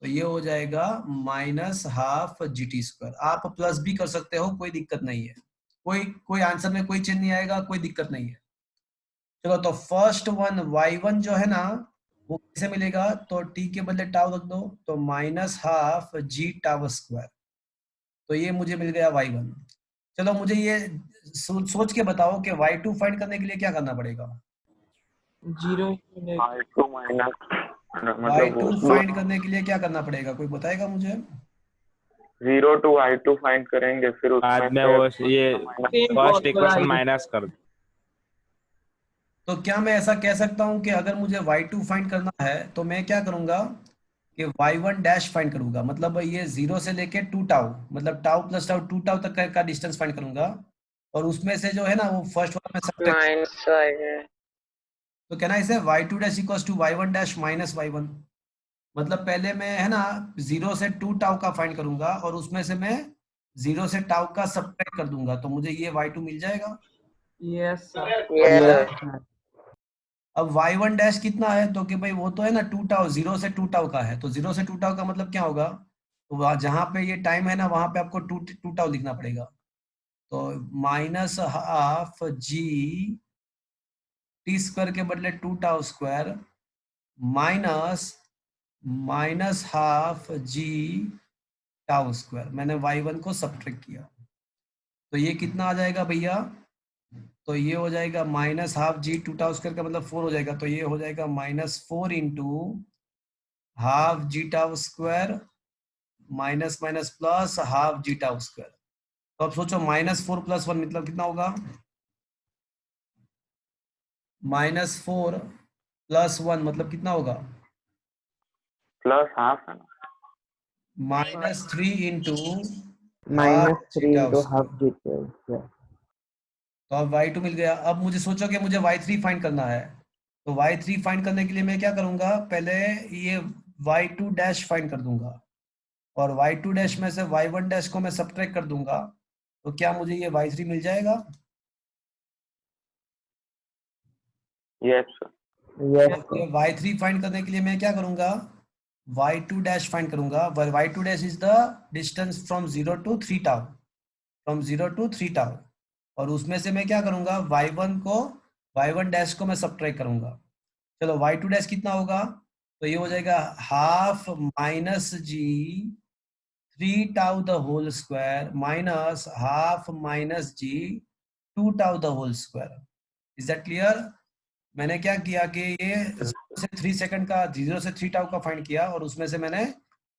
तो ये हो जाएगा -12 GT²। आप प्लस भी कर सकते हो, कोई दिक्कत नहीं है, कोई आंसर में कोई चेंज नहीं आएगा, कोई दिक्कत नहीं है। चलो, तो फर्स्ट वन y1 जो है ना वो कैसे मिलेगा, तो t के बदले टाउ रख दो, तो -12 g_τ²। तो ये मुझे मिल गया y1। चलो, मुझे ये सोच के बताओ कि y2 फाइंड करने के लिए क्या करना पड़ेगा? 0 y2 माइनस y2 मतलब फाइंड करने के लिए क्या करना पड़ेगा, कोई बताएगा मुझे? 0 to y2 फाइंड करेंगे, फिर बाद उसमें में से वो ये Same फर्स्ट possible इक्वेशन आएगी। माइनस कर दो। तो क्या मैं ऐसा कह सकता हूं कि अगर मुझे y2 फाइंड करना है तो मैं क्या करूंगा कि y1 डैश फाइंड करूंगा, मतलब ये 0 से लेके 2 टाउ, मतलब टाउ प्लस टाउ 2 टाउ तक का डिस्टेंस फाइंड करूंगा, और उसमें से जो है ना वो फर्स्ट वाला में सब्ट्रैक्ट, माइनस y तो कहना इसे y2 dash equals to y1 dash minus y1, मतलब पहले मैं है ना 0 से 2 टाउ का फाइंड करूंगा और उसमें से मैं 0 से टाउ का सब्ट्रैक्ट कर दूंगा, तो मुझे ये y2 मिल जाएगा। Yes, sir. yes Yes, sir sir. अब y1 डैश कितना है, तो कि भाई वो तो है ना 2 टाउ, 0 से 2 टाउ का है, तो 0 से 2 टाउ का मतलब क्या होगा, तो वहाँ जहाँ पे ये टाइम है ना वहां पे आपको 2 टाउ लिखना पड़ेगा, तो minus half G T square के बदले 2 tau square minus half g tau square, मैंने y1 को सब्ट्रैक्ट किया, तो ये कितना आ जाएगा भैया, तो ये हो जाएगा माइनस हाफ जी 2 टाउ स्क्वायर का मतलब 4 हो जाएगा, तो ये हो जाएगा -4 into half g tau square minus minus plus half g tau square, तो अब सोचो -4 + 1 मतलब कितना होगा, -4 + 1 मतलब कितना होगा, प्लस हाफ है ना, -3 इंटू Minus हाफ जी 3 tau into square, half GT. तो अब y2 मिल गया। अब मुझे सोचो कि मुझे y3 फाइंड करना है, तो y3 फाइंड करने के लिए मैं क्या करूंगा, पहले ये y2 डैश फाइंड कर दूंगा, और y2 डैश में से y1 डैश को मैं सब्ट्रैक्ट कर दूंगा, तो क्या मुझे ये y3 मिल जाएगा। यस सर, Yes, तो sir. ये y3 फाइंड करने के लिए मैं क्या करूंगा, y2 डैश फाइंड करूंगा, where y2 dash is the distance from 0 to 3 tau, from 0 to 3 tau, और उसमें से मैं क्या करूंगा, y1 डैश को मैं सब्ट्रैक्ट करूंगा, चलो y2 डैश कितना होगा, तो ये हो जाएगा half minus G 3 tau the whole square minus half minus G 2 tau the whole square, is that clear. मैंने क्या किया कि ये 0 से 3 सेकंड का 0 से 3 टाउ का फाइंड किया, और उसमें से मैंने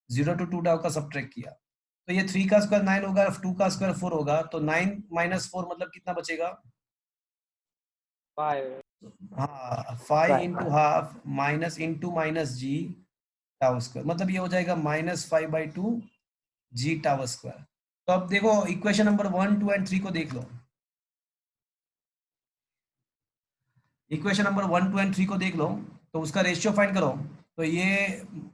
0 to 2 टाउ का सब्ट्रैक्ट किया, तो ये 3 का स्क्वायर 9 होगा, 2 का स्क्वायर 4 होगा, तो 9 - 4 मतलब कितना बचेगा, 5 हाँ 5 into half minus into minus g tau square, मतलब ये हो जाएगा -5/2 जी टाउ स्क्वायर। तो अब देखो इक्वेशन नंबर 1, 2 एंड 3 को देख लो, इक्वेशन नंबर 1, 2 एंड 3 को देख लो, तो उसका रेशियो फाइंड करो, तो ये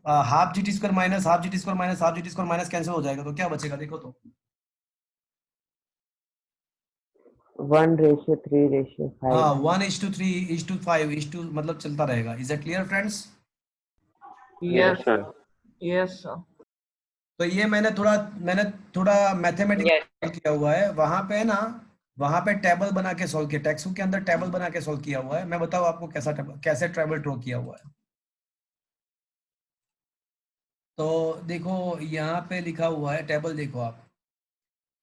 half G T square minus half G T square minus half G T square minus cancel हो जाएगा, तो क्या बचेगा देखो, तो 1:3:5. हाँ 1:3:5 मतलब चलता रहेगा, is that clear friends. Yes, sir. sir. Yes, sir. तो ये मैंने थोड़ा मैथमेटिक्स किया हुआ है, वहां पे है ना, वहां पे टेबल बना के सॉल्व किया, टेक्स्ट बुक के अंदर टेबल बना के सॉल्व किया हुआ है, मैं बताऊँ आपको कैसे टेबल ड्रॉ किया हुआ है। तो देखो यहाँ पे लिखा हुआ है टेबल, देखो आप,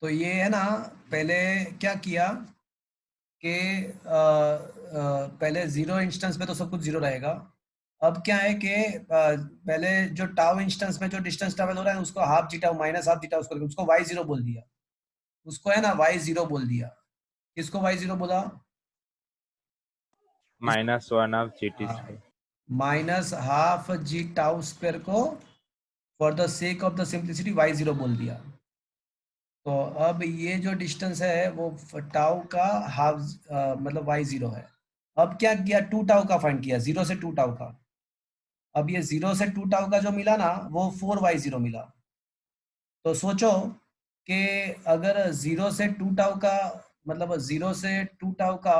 तो ये है ना, पहले क्या किया कि पहले 0 इंस्टेंस पे तो सब कुछ 0 रहेगा, अब क्या है कि पहले जो टाउ इंस्टेंस में जो डिस्टेंस ट्रेवल हो रहा है उसको half g tau minus half g tau उसको y0 बोल दिया, उसको है ना y0 बोल दिया, किसको y0 बोला, -1 of GT हाँ, square. Minus half g tau square को for the sake of the simplicity y0 बोल दिया, तो अब ये जो डिस्टेंस है वो टाउ का हाफ मतलब y0 है। अब क्या किया, 2 टाउ का फाइंड किया, 0 से 2 टाउ का, अब ये 0 से 2 टाउ का जो मिला ना वो 4y0 मिला, तो सोचो कि अगर 0 से 2 टाउ का मतलब 0 से 2 टाउ का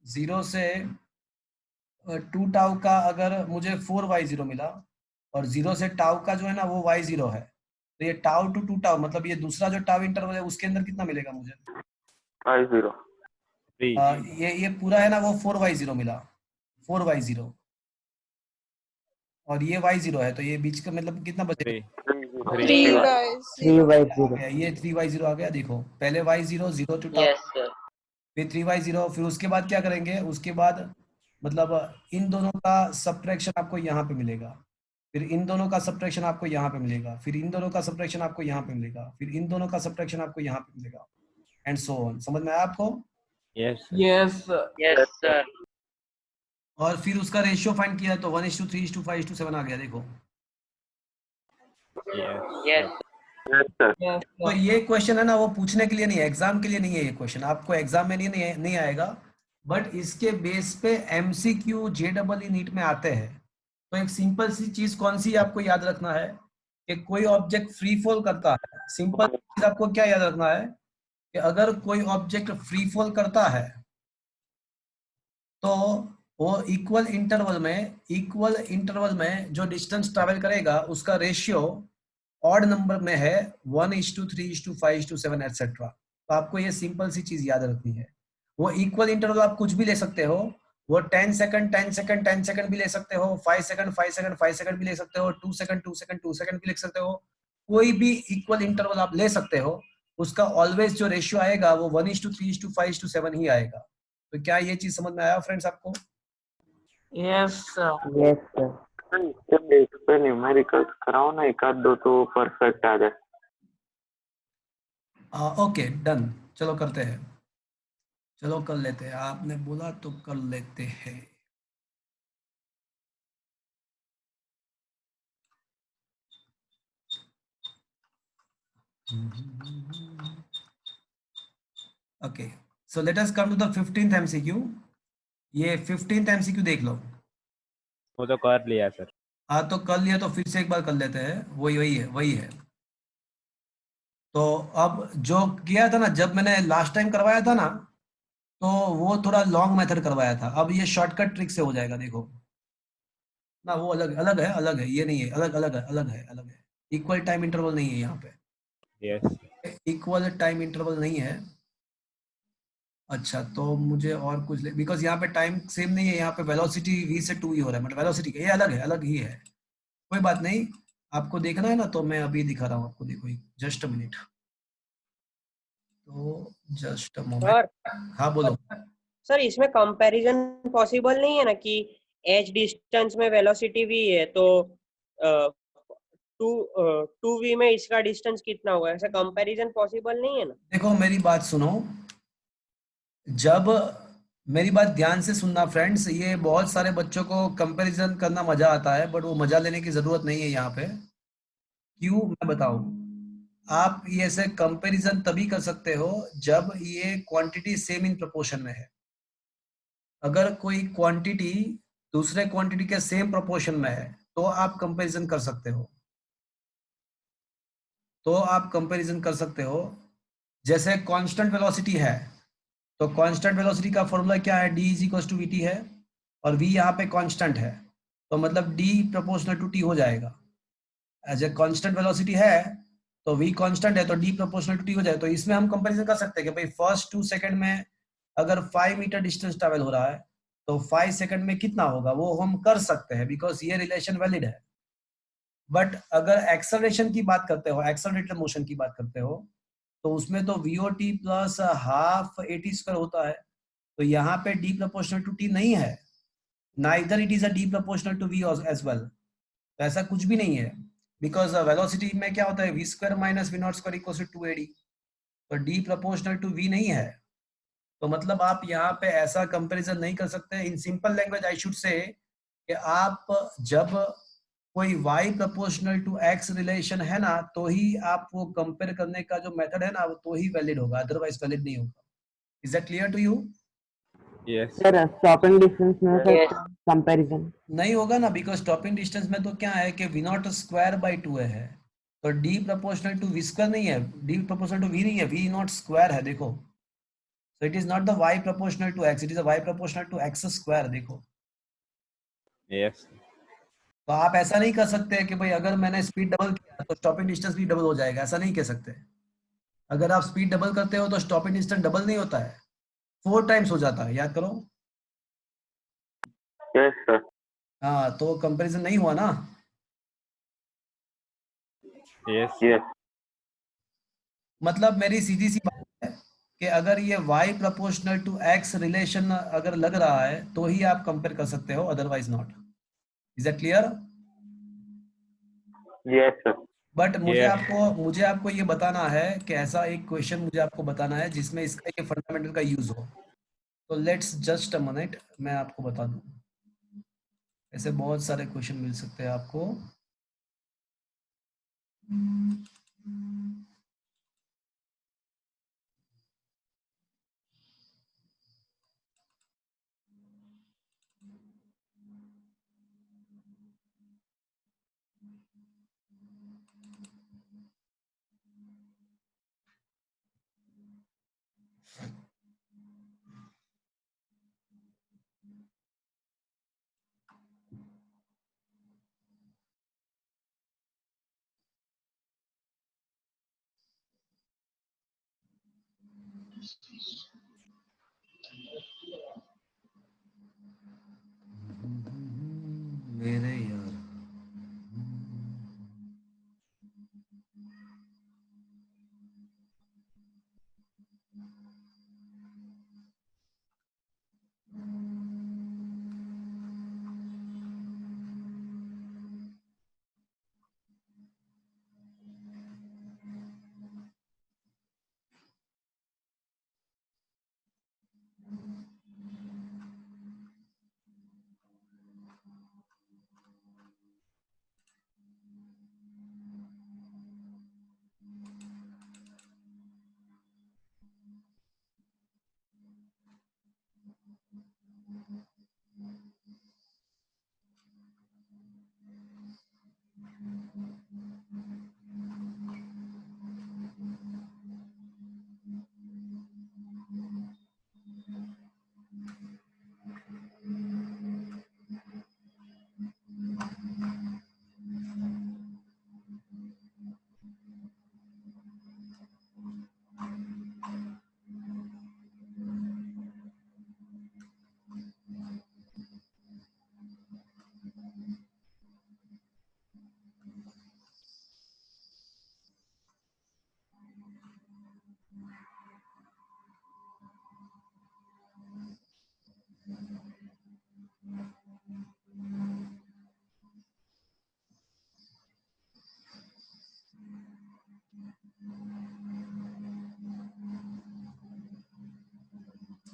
0 से 2 टाउ का अगर मुझे 4y0 मिला, और 0 से टाउ का जो है ना वो y0 है, तो ये टाउ टू 2 टाउ मतलब ये दूसरा जो टाउ इंटरवल है उसके अंदर कितना मिलेगा मुझे, 5-0. 3. ये पूरा है ना वो 4y0 मिला, 4y0, और ये y0 है, तो ये बीच का मतलब कितना बचेगा, 3. 3/0. ये 3y0 आ गया, देखो पहले y0 0 to tau, yes sir फिर 3y0, फिर उसके बाद क्या करेंगे, उसके बाद मतलब इन दोनों का सब्ट्रैक्शन आपको यहाँ पे मिलेगा, फिर इन दोनों का सब्ट्रैक्शन आपको यहाँ पे मिलेगा, फिर इन दोनों का सब्ट्रैक्शन आपको यहाँ पे मिलेगा, फिर इन दोनों का सब्ट्रैक्शन आपको यहाँ पे मिलेगा, एंड सो ऑन। समझ में आया आपको, Yes, sir. Yes, sir. yes sir और फिर उसका रेशियो फाइंड किया तो 1:3:5:7 आ गया, देखो Yes. Yes. Yes, sir. Yes, तो sir. ये क्वेश्चन है ना वो पूछने के लिए नहीं है, एग्जाम के लिए नहीं है ये क्वेश्चन, आपको एग्जाम में नहीं आएगा, बट इसके बेस पे एमसीक्यू जेडबल नीट में आते हैं। तो एक सिंपल सी चीज कौन सी आपको याद रखना है कि कोई ऑब्जेक्ट फ्री फॉल करता है। सिंपल चीज आपको क्या याद रखना है कि अगर कोई ऑब्जेक्ट फ्री फॉल करता है तो वो इक्वल इंटरवल में जो डिस्टेंस ट्रैवल करेगा उसका रेशियो ऑड नंबर में है 1:3:5:7 एटसेट्रा। तो आपको ये सिंपल सी चीज याद रखनी है। वो इक्वल इंटरवल आप कुछ भी ले सकते हो, वो 10 सेकंड 10 सेकंड 10 सेकंड भी ले सकते हो, 5 सेकंड 5 सेकंड 5 सेकंड भी ले सकते हो, 2 सेकंड 2 सेकंड 2 सेकंड भी लिख सकते हो। कोई भी इक्वल इंटरवल आप ले सकते हो, उसका ऑलवेज जो रेशियो आएगा वो 1:3:5:7 ही आएगा। तो क्या ये चीज समझ में आया फ्रेंड्स आपको? Yes, sir. Yes, sir. इसके बेस पे न्यूमेरिकल्स कराओ ना, एक आध दो तो परफेक्ट आ जाए। ओके डन, चलो करते हैं, चलो कर लेते हैं, आपने बोला तो कर लेते हैं। Okay so let us come to the 15th MCQ. ये 15th एमसीक्यू देख लो। वो तो कर लिया सर। हाँ तो कर लिया तो फिर से एक बार कर लेते हैं, वही है। तो अब जो किया था ना, जब मैंने लास्ट टाइम करवाया था ना, तो वो थोड़ा लॉन्ग मेथड करवाया था। अब ये शॉर्टकट ट्रिक से हो जाएगा, देखो ना, वो अलग है, ये नहीं है, अलग है। इक्वल टाइम इंटरवल नहीं है यहाँ पे, Yes. इक्वल टाइम इंटरवल नहीं है। अच्छा तो मुझे और कुछ बिकॉज यहाँ पे टाइम सेम नहीं है, यहाँ पे वेलोसिटी v से 2 ही हो रहा है, मतलब वेलोसिटी ये अलग ही है। कोई बात नहीं, आपको देखना है ना, तो मैं अभी दिखा रहा हूँ आपको, देखो जस्ट अ मिनट, तो जस्ट अ मोमेंट। सर हाँ बोलो। सर इसमें कंपैरिजन पॉसिबल नहीं है ना कि एच डिस्टेंस में वेलोसिटी भी है तो टू वी में इसका डिस्टेंस कितना होगा, ऐसा कंपैरिजन पॉसिबल नहीं है ना? देखो मेरी बात सुनो, जब मेरी बात ध्यान से सुनना फ्रेंड्स, ये बहुत सारे बच्चों को कंपैरिजन करना मजा आता है, बट वो मजा लेने की जरूरत नहीं है यहाँ पे। क्यों मैं बताऊं, आप ये से कंपैरिजन तभी कर सकते हो जब ये क्वांटिटी सेम इन प्रोपोर्शन में है। अगर कोई क्वांटिटी दूसरे क्वांटिटी के सेम प्रोपोर्शन में है तो आप कंपैरिजन कर सकते हो, जैसे कांस्टेंट वेलोसिटी है, तो कांस्टेंट वेलोसिटी का फॉर्मूला क्या है, d = vt है, और v यहाँ पे कांस्टेंट है, तो मतलब d प्रोपोर्शनल टू t हो जाएगा। एज ए कांस्टेंट वेलोसिटी है तो v कांस्टेंट है, तो d प्रोपोर्शनल टू t हो जाएगा। तो इसमें हम कंपैरिजन कर सकते हैं कि भाई फर्स्ट 2 सेकंड में अगर 5 मीटर डिस्टेंस ट्रैवल हो रहा है तो 5 सेकंड में कितना होगा, वो हम कर सकते हैं, बिकॉज ये रिलेशन वैलिड है। बट अगर एक्सेलरेशन की बात करते हो, एक्सेलरेटेड मोशन की बात करते हो, तो उसमें तो VOT प्लस हाफ AT² होता है, तो यहाँ पे d प्रोपोर्शनल टू t नहीं है, neither it is a d proportional to v as well. तो ऐसा कुछ भी नहीं है, बिकॉज वेलोसिटी में क्या होता है, v² - v0² = 2AD, तो d प्रोपोर्शनल टू v नहीं है। तो मतलब आप यहाँ पे ऐसा कंपैरिजन नहीं कर सकते। In simple language I should say कि आप जब कोई y proportional to x relation है ना, तो ही आप वो कंपेयर करने का जो मेथड है ना, वो तो ही वैलिड होगा, अदरवाइज वैलिड नहीं होगा। Is that clear to you? Yes. Sir, stopping distance में सर Yes. comparison. नहीं होगा ना, बिकॉज स्टॉपिंग डिस्टेंस में तो क्या है कि v0²/2 है, तो d प्रोपोर्शनल टू v² नहीं है, d प्रोपोर्शनल टू v नहीं है, v0² है, देखो। So it is not the y proportional to x, it is a y proportional to x², देखो। Yes. तो आप ऐसा नहीं कर सकते कि भाई अगर मैंने स्पीड डबल किया तो स्टॉपिंग डिस्टेंस भी डबल हो जाएगा, ऐसा नहीं कह सकते। अगर आप स्पीड डबल करते हो तो स्टॉपिंग डिस्टेंस डबल नहीं होता है, 4 टाइम्स हो जाता है, याद करो। Yes sir. हाँ तो कंपैरिजन नहीं हुआ ना। Yes. यस। मतलब मेरी सीधी सी बात है कि अगर ये y proportional to x relation अगर लग रहा है तो ही आप कंपेयर कर सकते हो, otherwise not. Is that clear? Yes sir. But Yes. मुझे आपको ये बताना है कि ऐसा एक क्वेश्चन मुझे आपको बताना है जिसमें इसका ये फंडामेंटल का यूज हो। तो लेट्स जस्ट अ मिनट, मैं आपको बता दूं, ऐसे बहुत सारे क्वेश्चन मिल सकते हैं आपको। मेरे यार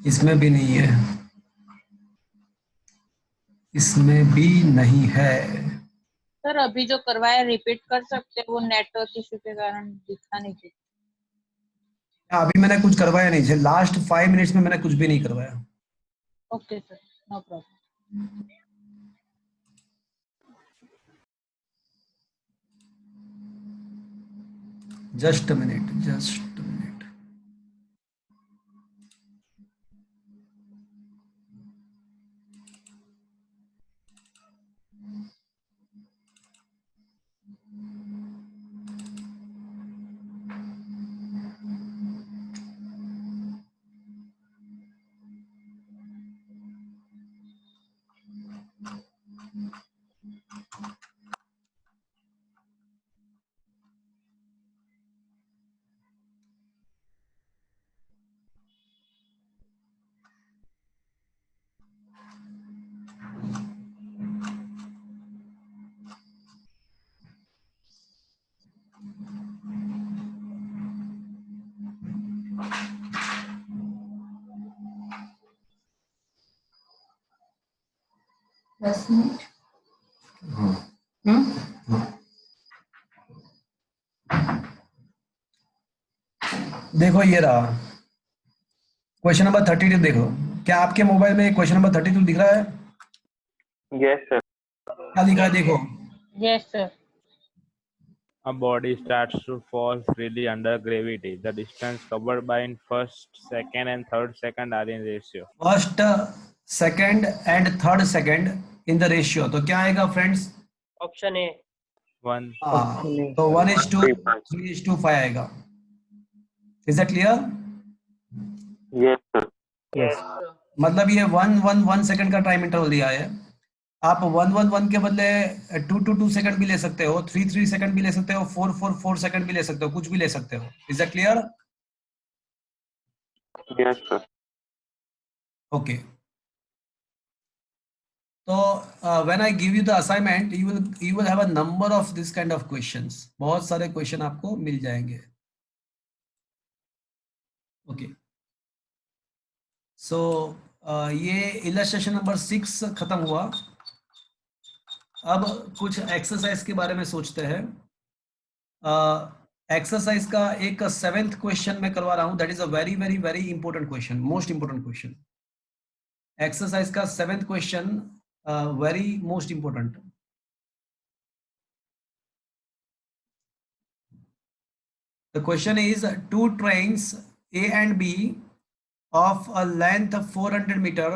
इसमें भी नहीं है, इसमें भी नहीं है। सर अभी जो करवाया रिपीट कर सकते हैं, वो नेटवर्क इशू के कारण दिखा नहीं कुछ। अभी मैंने कुछ करवाया नहीं है, लास्ट 5 मिनट्स में मैंने कुछ भी नहीं करवाया। Okay sir, no problem. Just a minute, just a minute. देखो ये रहा क्वेश्चन नंबर 32। देखो, क्या आपके मोबाइल में क्वेश्चन नंबर 32 दिख रहा है? Yes sir. क्या दिखा है देखो। Yes sir. A body starts to fall freely under gravity. The distance covered by in first, second, and third second are in ratio. First, second and third second in the ratio, तो क्या आएगा friends? Option A. 1. Option A. तो 1:3:5 आएगा। Is that clear? Yes sir. Yes. मतलब ये 1 second का time interval दिया है। आप 1 के बदले 2 सेकंड भी ले सकते हो, 3 सेकंड भी ले सकते हो, 4 सेकंड भी ले सकते हो, कुछ भी ले सकते हो। Is that clear? Yes sir. Okay, तो when I give you the assignment, you will have a number of this kind of questions. बहुत सारे क्वेश्चन आपको मिल जाएंगे। ओके, सो ये इलस्ट्रेशन नंबर 6 खत्म हुआ। अब कुछ एक्सरसाइज के बारे में सोचते हैं। एक्सरसाइज का एक 7th क्वेश्चन मैं करवा रहा हूं, that is a very very very important question, most important question. Exercise का 7th question, very most important. The question is, two trains A and B of a length of 400 meter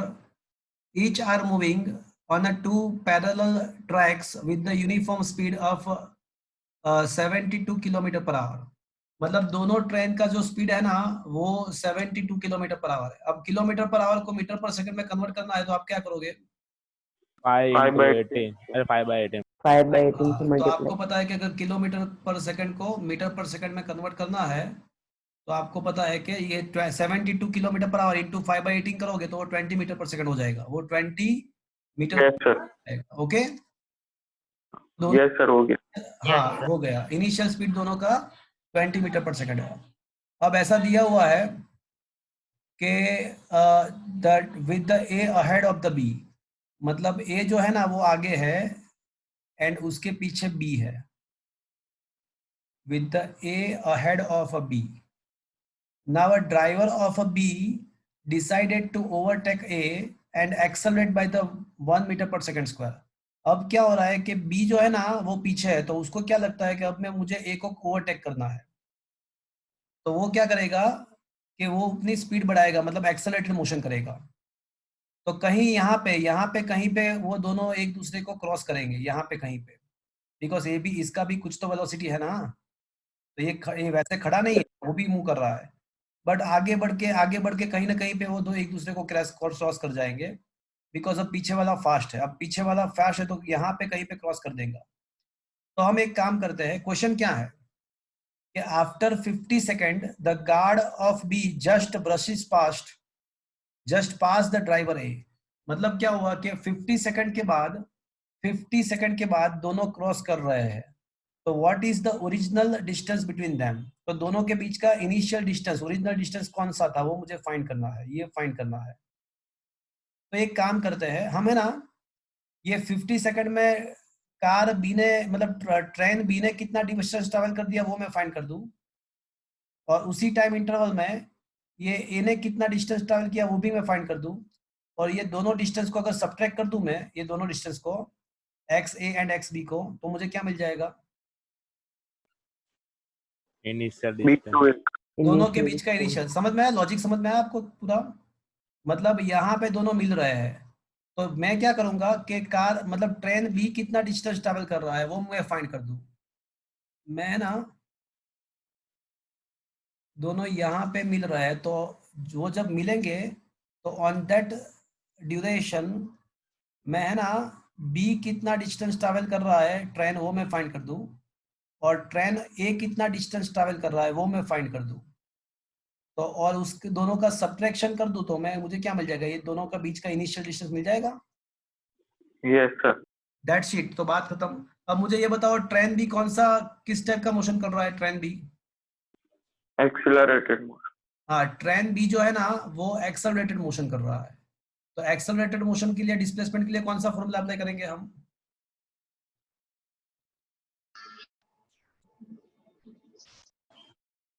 each are moving on a two parallel tracks with the uniform speed of 72 kilometre per hour. मतलब दोनों train का जो speed है ना वो 72 kilometre per hour है। अब kilometre per hour को मीटर पर सेकंड में कन्वर्ट करना है तो आप क्या करोगे? 5 5 into by 18 अरे 5 by 18 5 by 18 से तो मल्टीप्लाई। आपको पता है कि अगर किलोमीटर पर सेकंड को मीटर पर सेकंड में कन्वर्ट करना है तो आपको पता है कि ये 72 kilometre per hour into 5 by 18 करोगे तो वो 20 मीटर पर सेकंड हो जाएगा, वो 20 meter yes sir, okay. Yes sir, हो गया। हाँ हो गया, इनिशियल स्पीड दोनों का 20 मीटर पर सेकंड है। अब ऐसा दिया हुआ है कि that with the A ahead of the B, मतलब ए जो है ना वो आगे है एंड उसके पीछे बी है, with the A ahead of a B. Now a driver of a B decided to overtake A and accelerate by the 1 meter per second square. अब क्या हो रहा है कि बी जो है ना वो पीछे है, तो उसको क्या लगता है कि अब मैं मुझे ए को ओवरटेक करना है, तो वो क्या करेगा कि वो अपनी स्पीड बढ़ाएगा, मतलब एक्सेलरेटेड मोशन करेगा। तो कहीं यहाँ पे कहीं पे वो दोनों एक दूसरे को क्रॉस करेंगे, यहाँ पे कहीं पे, बिकॉज ये भी इसका भी कुछ तो वेलोसिटी है ना, तो ये वैसे खड़ा नहीं है, वो भी मूव कर रहा है, बट आगे बढ़ के कहीं ना कहीं पे वो दो एक दूसरे को क्रॉस कर जाएंगे, बिकॉज अब पीछे वाला फास्ट है। अब पीछे वाला फास्ट है तो यहाँ पे कहीं पे क्रॉस कर देगा। तो हम एक काम करते हैं, क्वेश्चन क्या है कि after 50 second the guard of B just brushes past the driver A. मतलब क्या हुआ कि 50 सेकंड के बाद दोनों क्रॉस कर रहे हैं, तो what is the original distance between them, तो दोनों के बीच का इनिशियल डिस्टेंस, ओरिजिनल डिस्टेंस कौन सा था वो मुझे फाइंड करना है, ये फाइंड करना है। तो एक काम करते हैं, हमें ना ये 50 सेकंड में कार बी ने मतलब ट्रेन बी ने कितना डिस्टेंस ट्रैवल कर दिया वो मैं फाइंड कर दूं, और उसी टाइम इंटरवल में ये ए ने कितना डिस्टेंस ट्रैवल किया वो भी मैं फाइंड कर दूं, और ये दोनों डिस्टेंस को अगर सब्ट्रैक्ट कर दूं मैं, ये दोनों डिस्टेंस को X A and X B को, तो मुझे क्या मिल जाएगा? initial B distance to A। दोनों के बीच का इनिशियल। समझ में आया, लॉजिक समझ में आया आपको पूरा? मतलब यहाँ पे दोनों मिल रहे हैं, तो मैं क्या करूंगा कि कार मतलब ट्रेन बी कितना डिस्टेंस ट्रैवल कर रहा है वो मैं फाइंड कर दूं। मैं ना दोनों यहाँ पे मिल रहे हैं, तो जो जब मिलेंगे तो ऑन दैट ड्यूरेशन मैं है ना बी कितना डिस्टेंस ट्रैवल कर रहा है ट्रेन वो मैं फाइंड कर दूं, और ट्रेन ए कितना डिस्टेंस ट्रैवल कर रहा है वो मैं फाइंड कर दूं, तो और उसके दोनों का सब्ट्रैक्शन कर दूं तो मैं मुझे क्या मिल जाएगा, ये दोनों का बीच का इनिशियल डिस्टेंस मिल जाएगा। Yes sir. दैट्स इट, तो बात खत्म। अब मुझे ये बताओ ट्रेन बी कौन सा किस टाइप का मोशन कर रहा है? Train B, accelerated motion. हाँ ट्रेन बी जो है ना वो एक्सेलरेटेड मोशन कर रहा है, तो एक्सेलरेटेड मोशन के लिए डिस्प्लेसमेंट के लिए कौन सा फॉर्मूला अप्लाई करेंगे हम?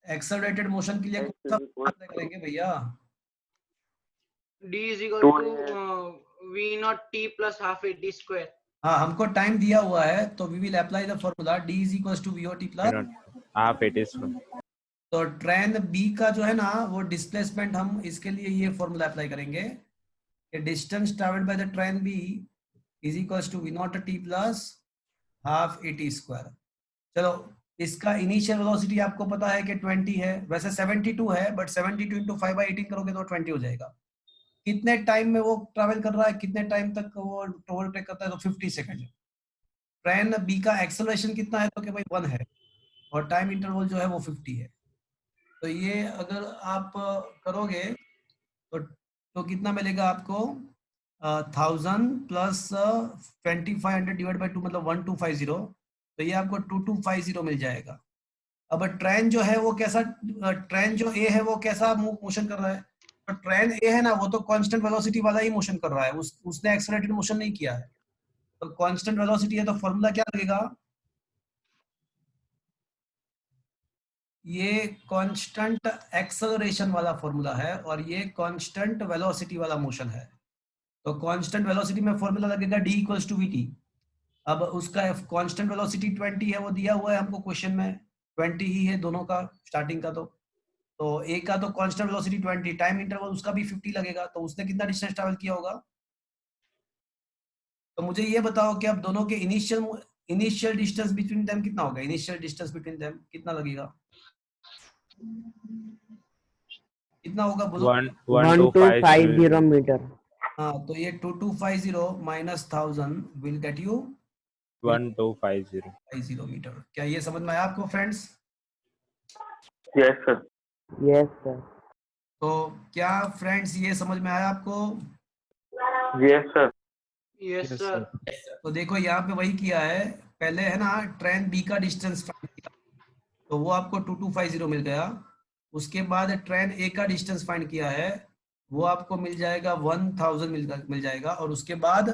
एक्सेलरेटेड मोशन के लिए कौन सा फॉर्मूला अप्लाई करेंगे भैया? D is equal to V naught T plus half AT square। हाँ हमको टाइम दिया हुआ है तो we will apply the formula D is equals to VOT plus, half it is तो ट्रेन बी का जो है ना वो डिस्प्लेसमेंट हम इसके लिए ये फॉर्मूला अप्लाई करेंगे कि distance travelled by the train B is equals to V naught T plus half A T square. चलो इसका इनिशियल वेलोसिटी आपको पता है कि 20 है, वैसे 72 है बट 72 इंटू 5 बाई 18 करोगे तो 20 हो जाएगा। कितने टाइम में वो ट्रैवल कर रहा है, कितने टाइम तक वो ओवरटेक करता है, तो 50 सेकंड। ट्रेन बी का एक्सेलरेशन कितना है तो कि भाई 1 है, और टाइम इंटरवल जो है वो 50 है। तो ये अगर आप करोगे तो कितना मिलेगा आपको? 1000 प्लस 2500 डिवाइड बाई 2 मतलब 1250, तो ये आपको 2250 मिल जाएगा। अब ट्रेन जो है वो कैसा, ट्रेन जो ए है वो कैसा मोशन कर रहा है? तो ट्रेन ए है ना वो तो कांस्टेंट वेलोसिटी वाला ही मोशन कर रहा है, उसने एक्सेलरेटेड मोशन नहीं किया है, तो कांस्टेंट वेलोसिटी है तो फॉर्मूला क्या लगेगा? ये कांस्टेंट एक्सेलरेशन वाला फॉर्मूला है और ये कांस्टेंट वेलोसिटी वाला मोशन है। तो कांस्टेंट वेलोसिटी में फॉर्मूला लगेगा d इक्वल्स टू vt। अब उसका कांस्टेंट वेलोसिटी 20 है, वो दिया हुआ है हमको क्वेश्चन में, 20 ही है दोनों का स्टार्टिंग का। तो ए का तो कांस्टेंट वेलोसिटी 20, टाइम इंटरवल उसका भी 50 लगेगा, तो उसने कितना डिस्टेंस ट्रैवल किया होगा? तो मुझे ये बताओ कि अब दोनों के इनिशियल डिस्टेंस बिटवीन देम कितना होगा? इनिशियल डिस्टेंस बिटवीन देम कितना लगेगा? कितना होगा बोलो? 1250 मीटर। हाँ, तो ये 2250 minus 1000 will get you 1250 meter. क्या ये समझ में आया आपको friends? Yes sir. Yes sir. तो क्या फ्रेंड्स ये समझ में आया आपको? Yes sir. Yes sir. तो देखो यहाँ पे वही किया है, पहले है ना ट्रेन बी का डिस्टेंस फाइंड किया, तो वो आपको 2250 मिल गया। उसके बाद ट्रेन ए का डिस्टेंस फाइंड किया है, वो आपको मिल जाएगा 1000 मिल जाएगा। और उसके बाद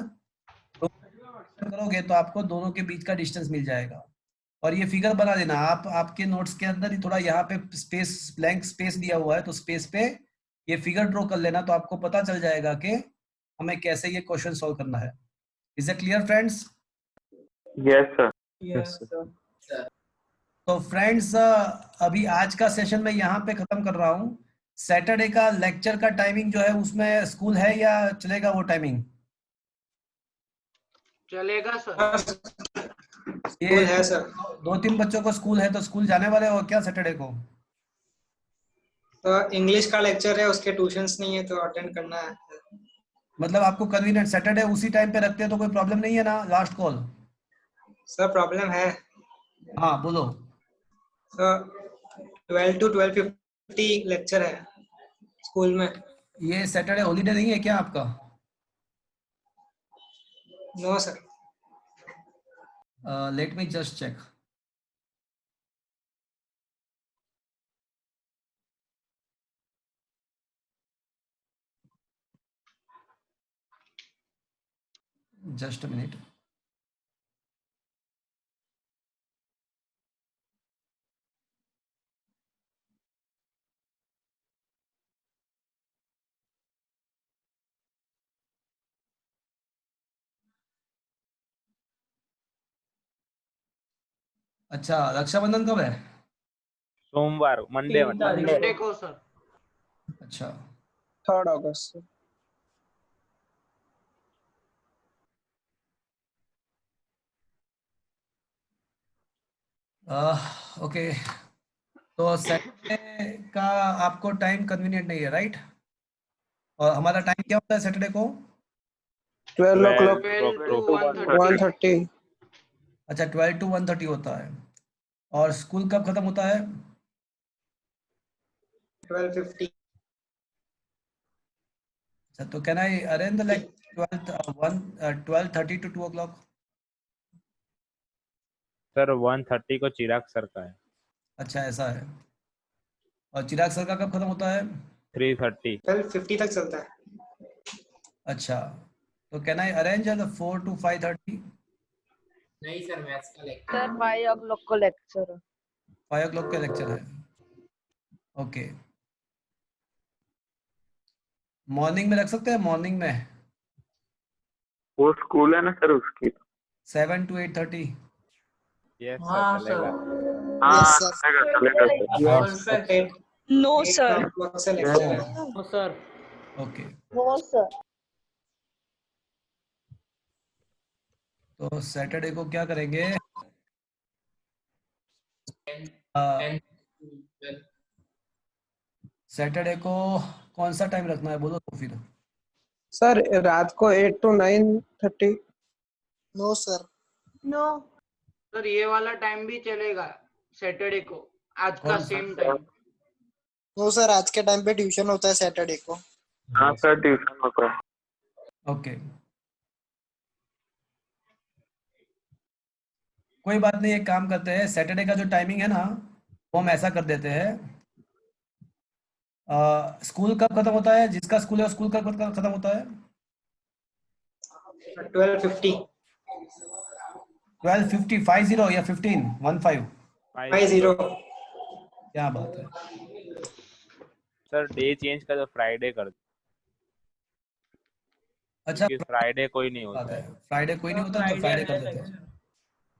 करोगे तो आपको दोनों के बीच का डिस्टेंस मिल जाएगा। और ये फिगर बना देना आप, आपके नोट्स के अंदर ही थोड़ा यहाँ पे स्पेस, ब्लैंक स्पेस दिया हुआ है, तो स्पेस पे ये फिगर ड्रॉ कर लेना, तो आपको पता चल जाएगा कि हमें कैसे ये क्वेश्चन सॉल्व करना है। Is it clear friends? Yes sir. Yes, sir. तो फ्रेंड्स अभी आज का सेशन मैं यहाँ पे खत्म कर रहा हूँ। सैटरडे का लेक्चर का टाइमिंग जो है उसमें स्कूल है या चलेगा वो टाइमिंग? चलेगा सर। ये है सर। 2-3 बच्चों को स्कूल है, तो स्कूल जाने वाले हो क्या सैटरडे को? तो इंग्लिश का लेक्चर है, उसके ट्यूशंस नहीं है तो अटेंड करना है। मतलब आपको कन्वीनियंट सैटरडे उसी टाइम पे रखते हैं तो कोई प्रॉब्लम नहीं है ना? Last call. सर प्रॉब्लम है। हाँ बोलो। सर 12 to 12:50 लेक्चर है स्कूल में। ये सैटरडे हॉलीडे नहीं है क्या आपका? No sir. Let me just check. Just a minute. अच्छा, रक्षाबंधन कब है? सोमवार, मंडे मंडे को सर। अच्छा, 3rd अगस्त। ओके। तो सैटरडे का आपको टाइम कन्वीनियंट नहीं है, राइट? और हमारा टाइम क्या होता है सैटरडे को? 12 o'clock 12 to 1:30। 1:30। अच्छा, 12 to 1:30 होता है। और स्कूल कब खत्म होता है? 12:50। अच्छा, तो can I arrange the like 12:30 to 2 o'clock? Sir 1:30 को चिराग सर का है। अच्छा, ऐसा है। और चिराग सर का कब खत्म होता है? 3:30। 12:50 तक चलता है। अच्छा, तो can I arrange the 4 to 5:30? नहीं सर, मैथ्स का लेक्चर। सर 5 o'clock को लेक्चर है। 5 o'clock का लेक्चर है। ओके, मॉर्निंग में रख सकते हैं? मॉर्निंग में वो स्कूल है ना सर उसकी। 7 to 8:30। यस हाँ सर, सर। चलेगा। हाँ चलेगा sir. Perfect। No 8 sir. o'clock से लेक्चर है। No sir. Okay, no sir. तो सैटरडे को क्या करेंगे? सैटरडे को कौन सा टाइम रखना है बोलो तो फिर। सर रात को 8 to 9:30। No sir. No sir ये वाला टाइम भी चलेगा सैटरडे को, आज का कौन सा? Same time. नो सर, आज के टाइम पे ट्यूशन होता है सैटरडे को। हाँ सर ट्यूशन होता है। ओके, कोई बात नहीं, एक काम करते हैं, सैटरडे का जो टाइमिंग है ना वो हम ऐसा कर देते हैं। स्कूल कब खत्म होता है? जिसका स्कूल है स्कूल कब खत्म होता है? 12:50। 12:50 50 या 15 15? 50। क्या बात है। सर डे चेंज कर दो, फ्राइडे कर दो, अच्छा क्योंकि फ्राइडे कोई नहीं बात होता है, है। फ्राइडे कोई नहीं होता तो फ्राइडे कर अच्छा देते हैं।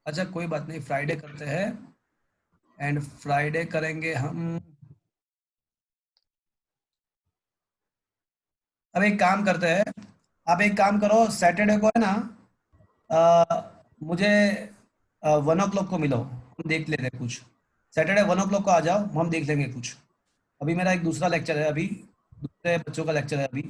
अच्छा कोई बात नहीं, फ्राइडे करते हैं। एंड फ्राइडे करेंगे हम। अब एक काम करते हैं, आप एक काम करो, सैटरडे को है ना, मुझे 1 o'clock को मिलो, हम देख लेते हैं कुछ। सैटरडे 1 o'clock को आ जाओ, हम देख लेंगे कुछ। अभी मेरा एक दूसरा लेक्चर है, अभी दूसरे बच्चों का लेक्चर है अभी।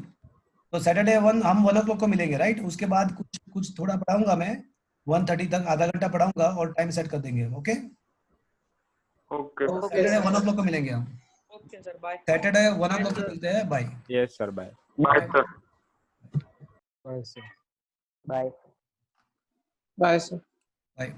तो सैटरडे हम 1 o'clock को मिलेंगे, राइट? उसके बाद कुछ कुछ थोड़ा पढ़ाऊंगा मैं, 1:30 तक आधा घंटा पढ़ाऊंगा और टाइम सेट कर देंगे। ओके, ओके सैटरडे 1 o'clock को मिलेंगे हम। Okay sir, bye. Saturday 1 o'clock को मिलते हैं। Bye. Yes sir, bye. Bye sir. Bye sir. Bye. Bye sir. Bye.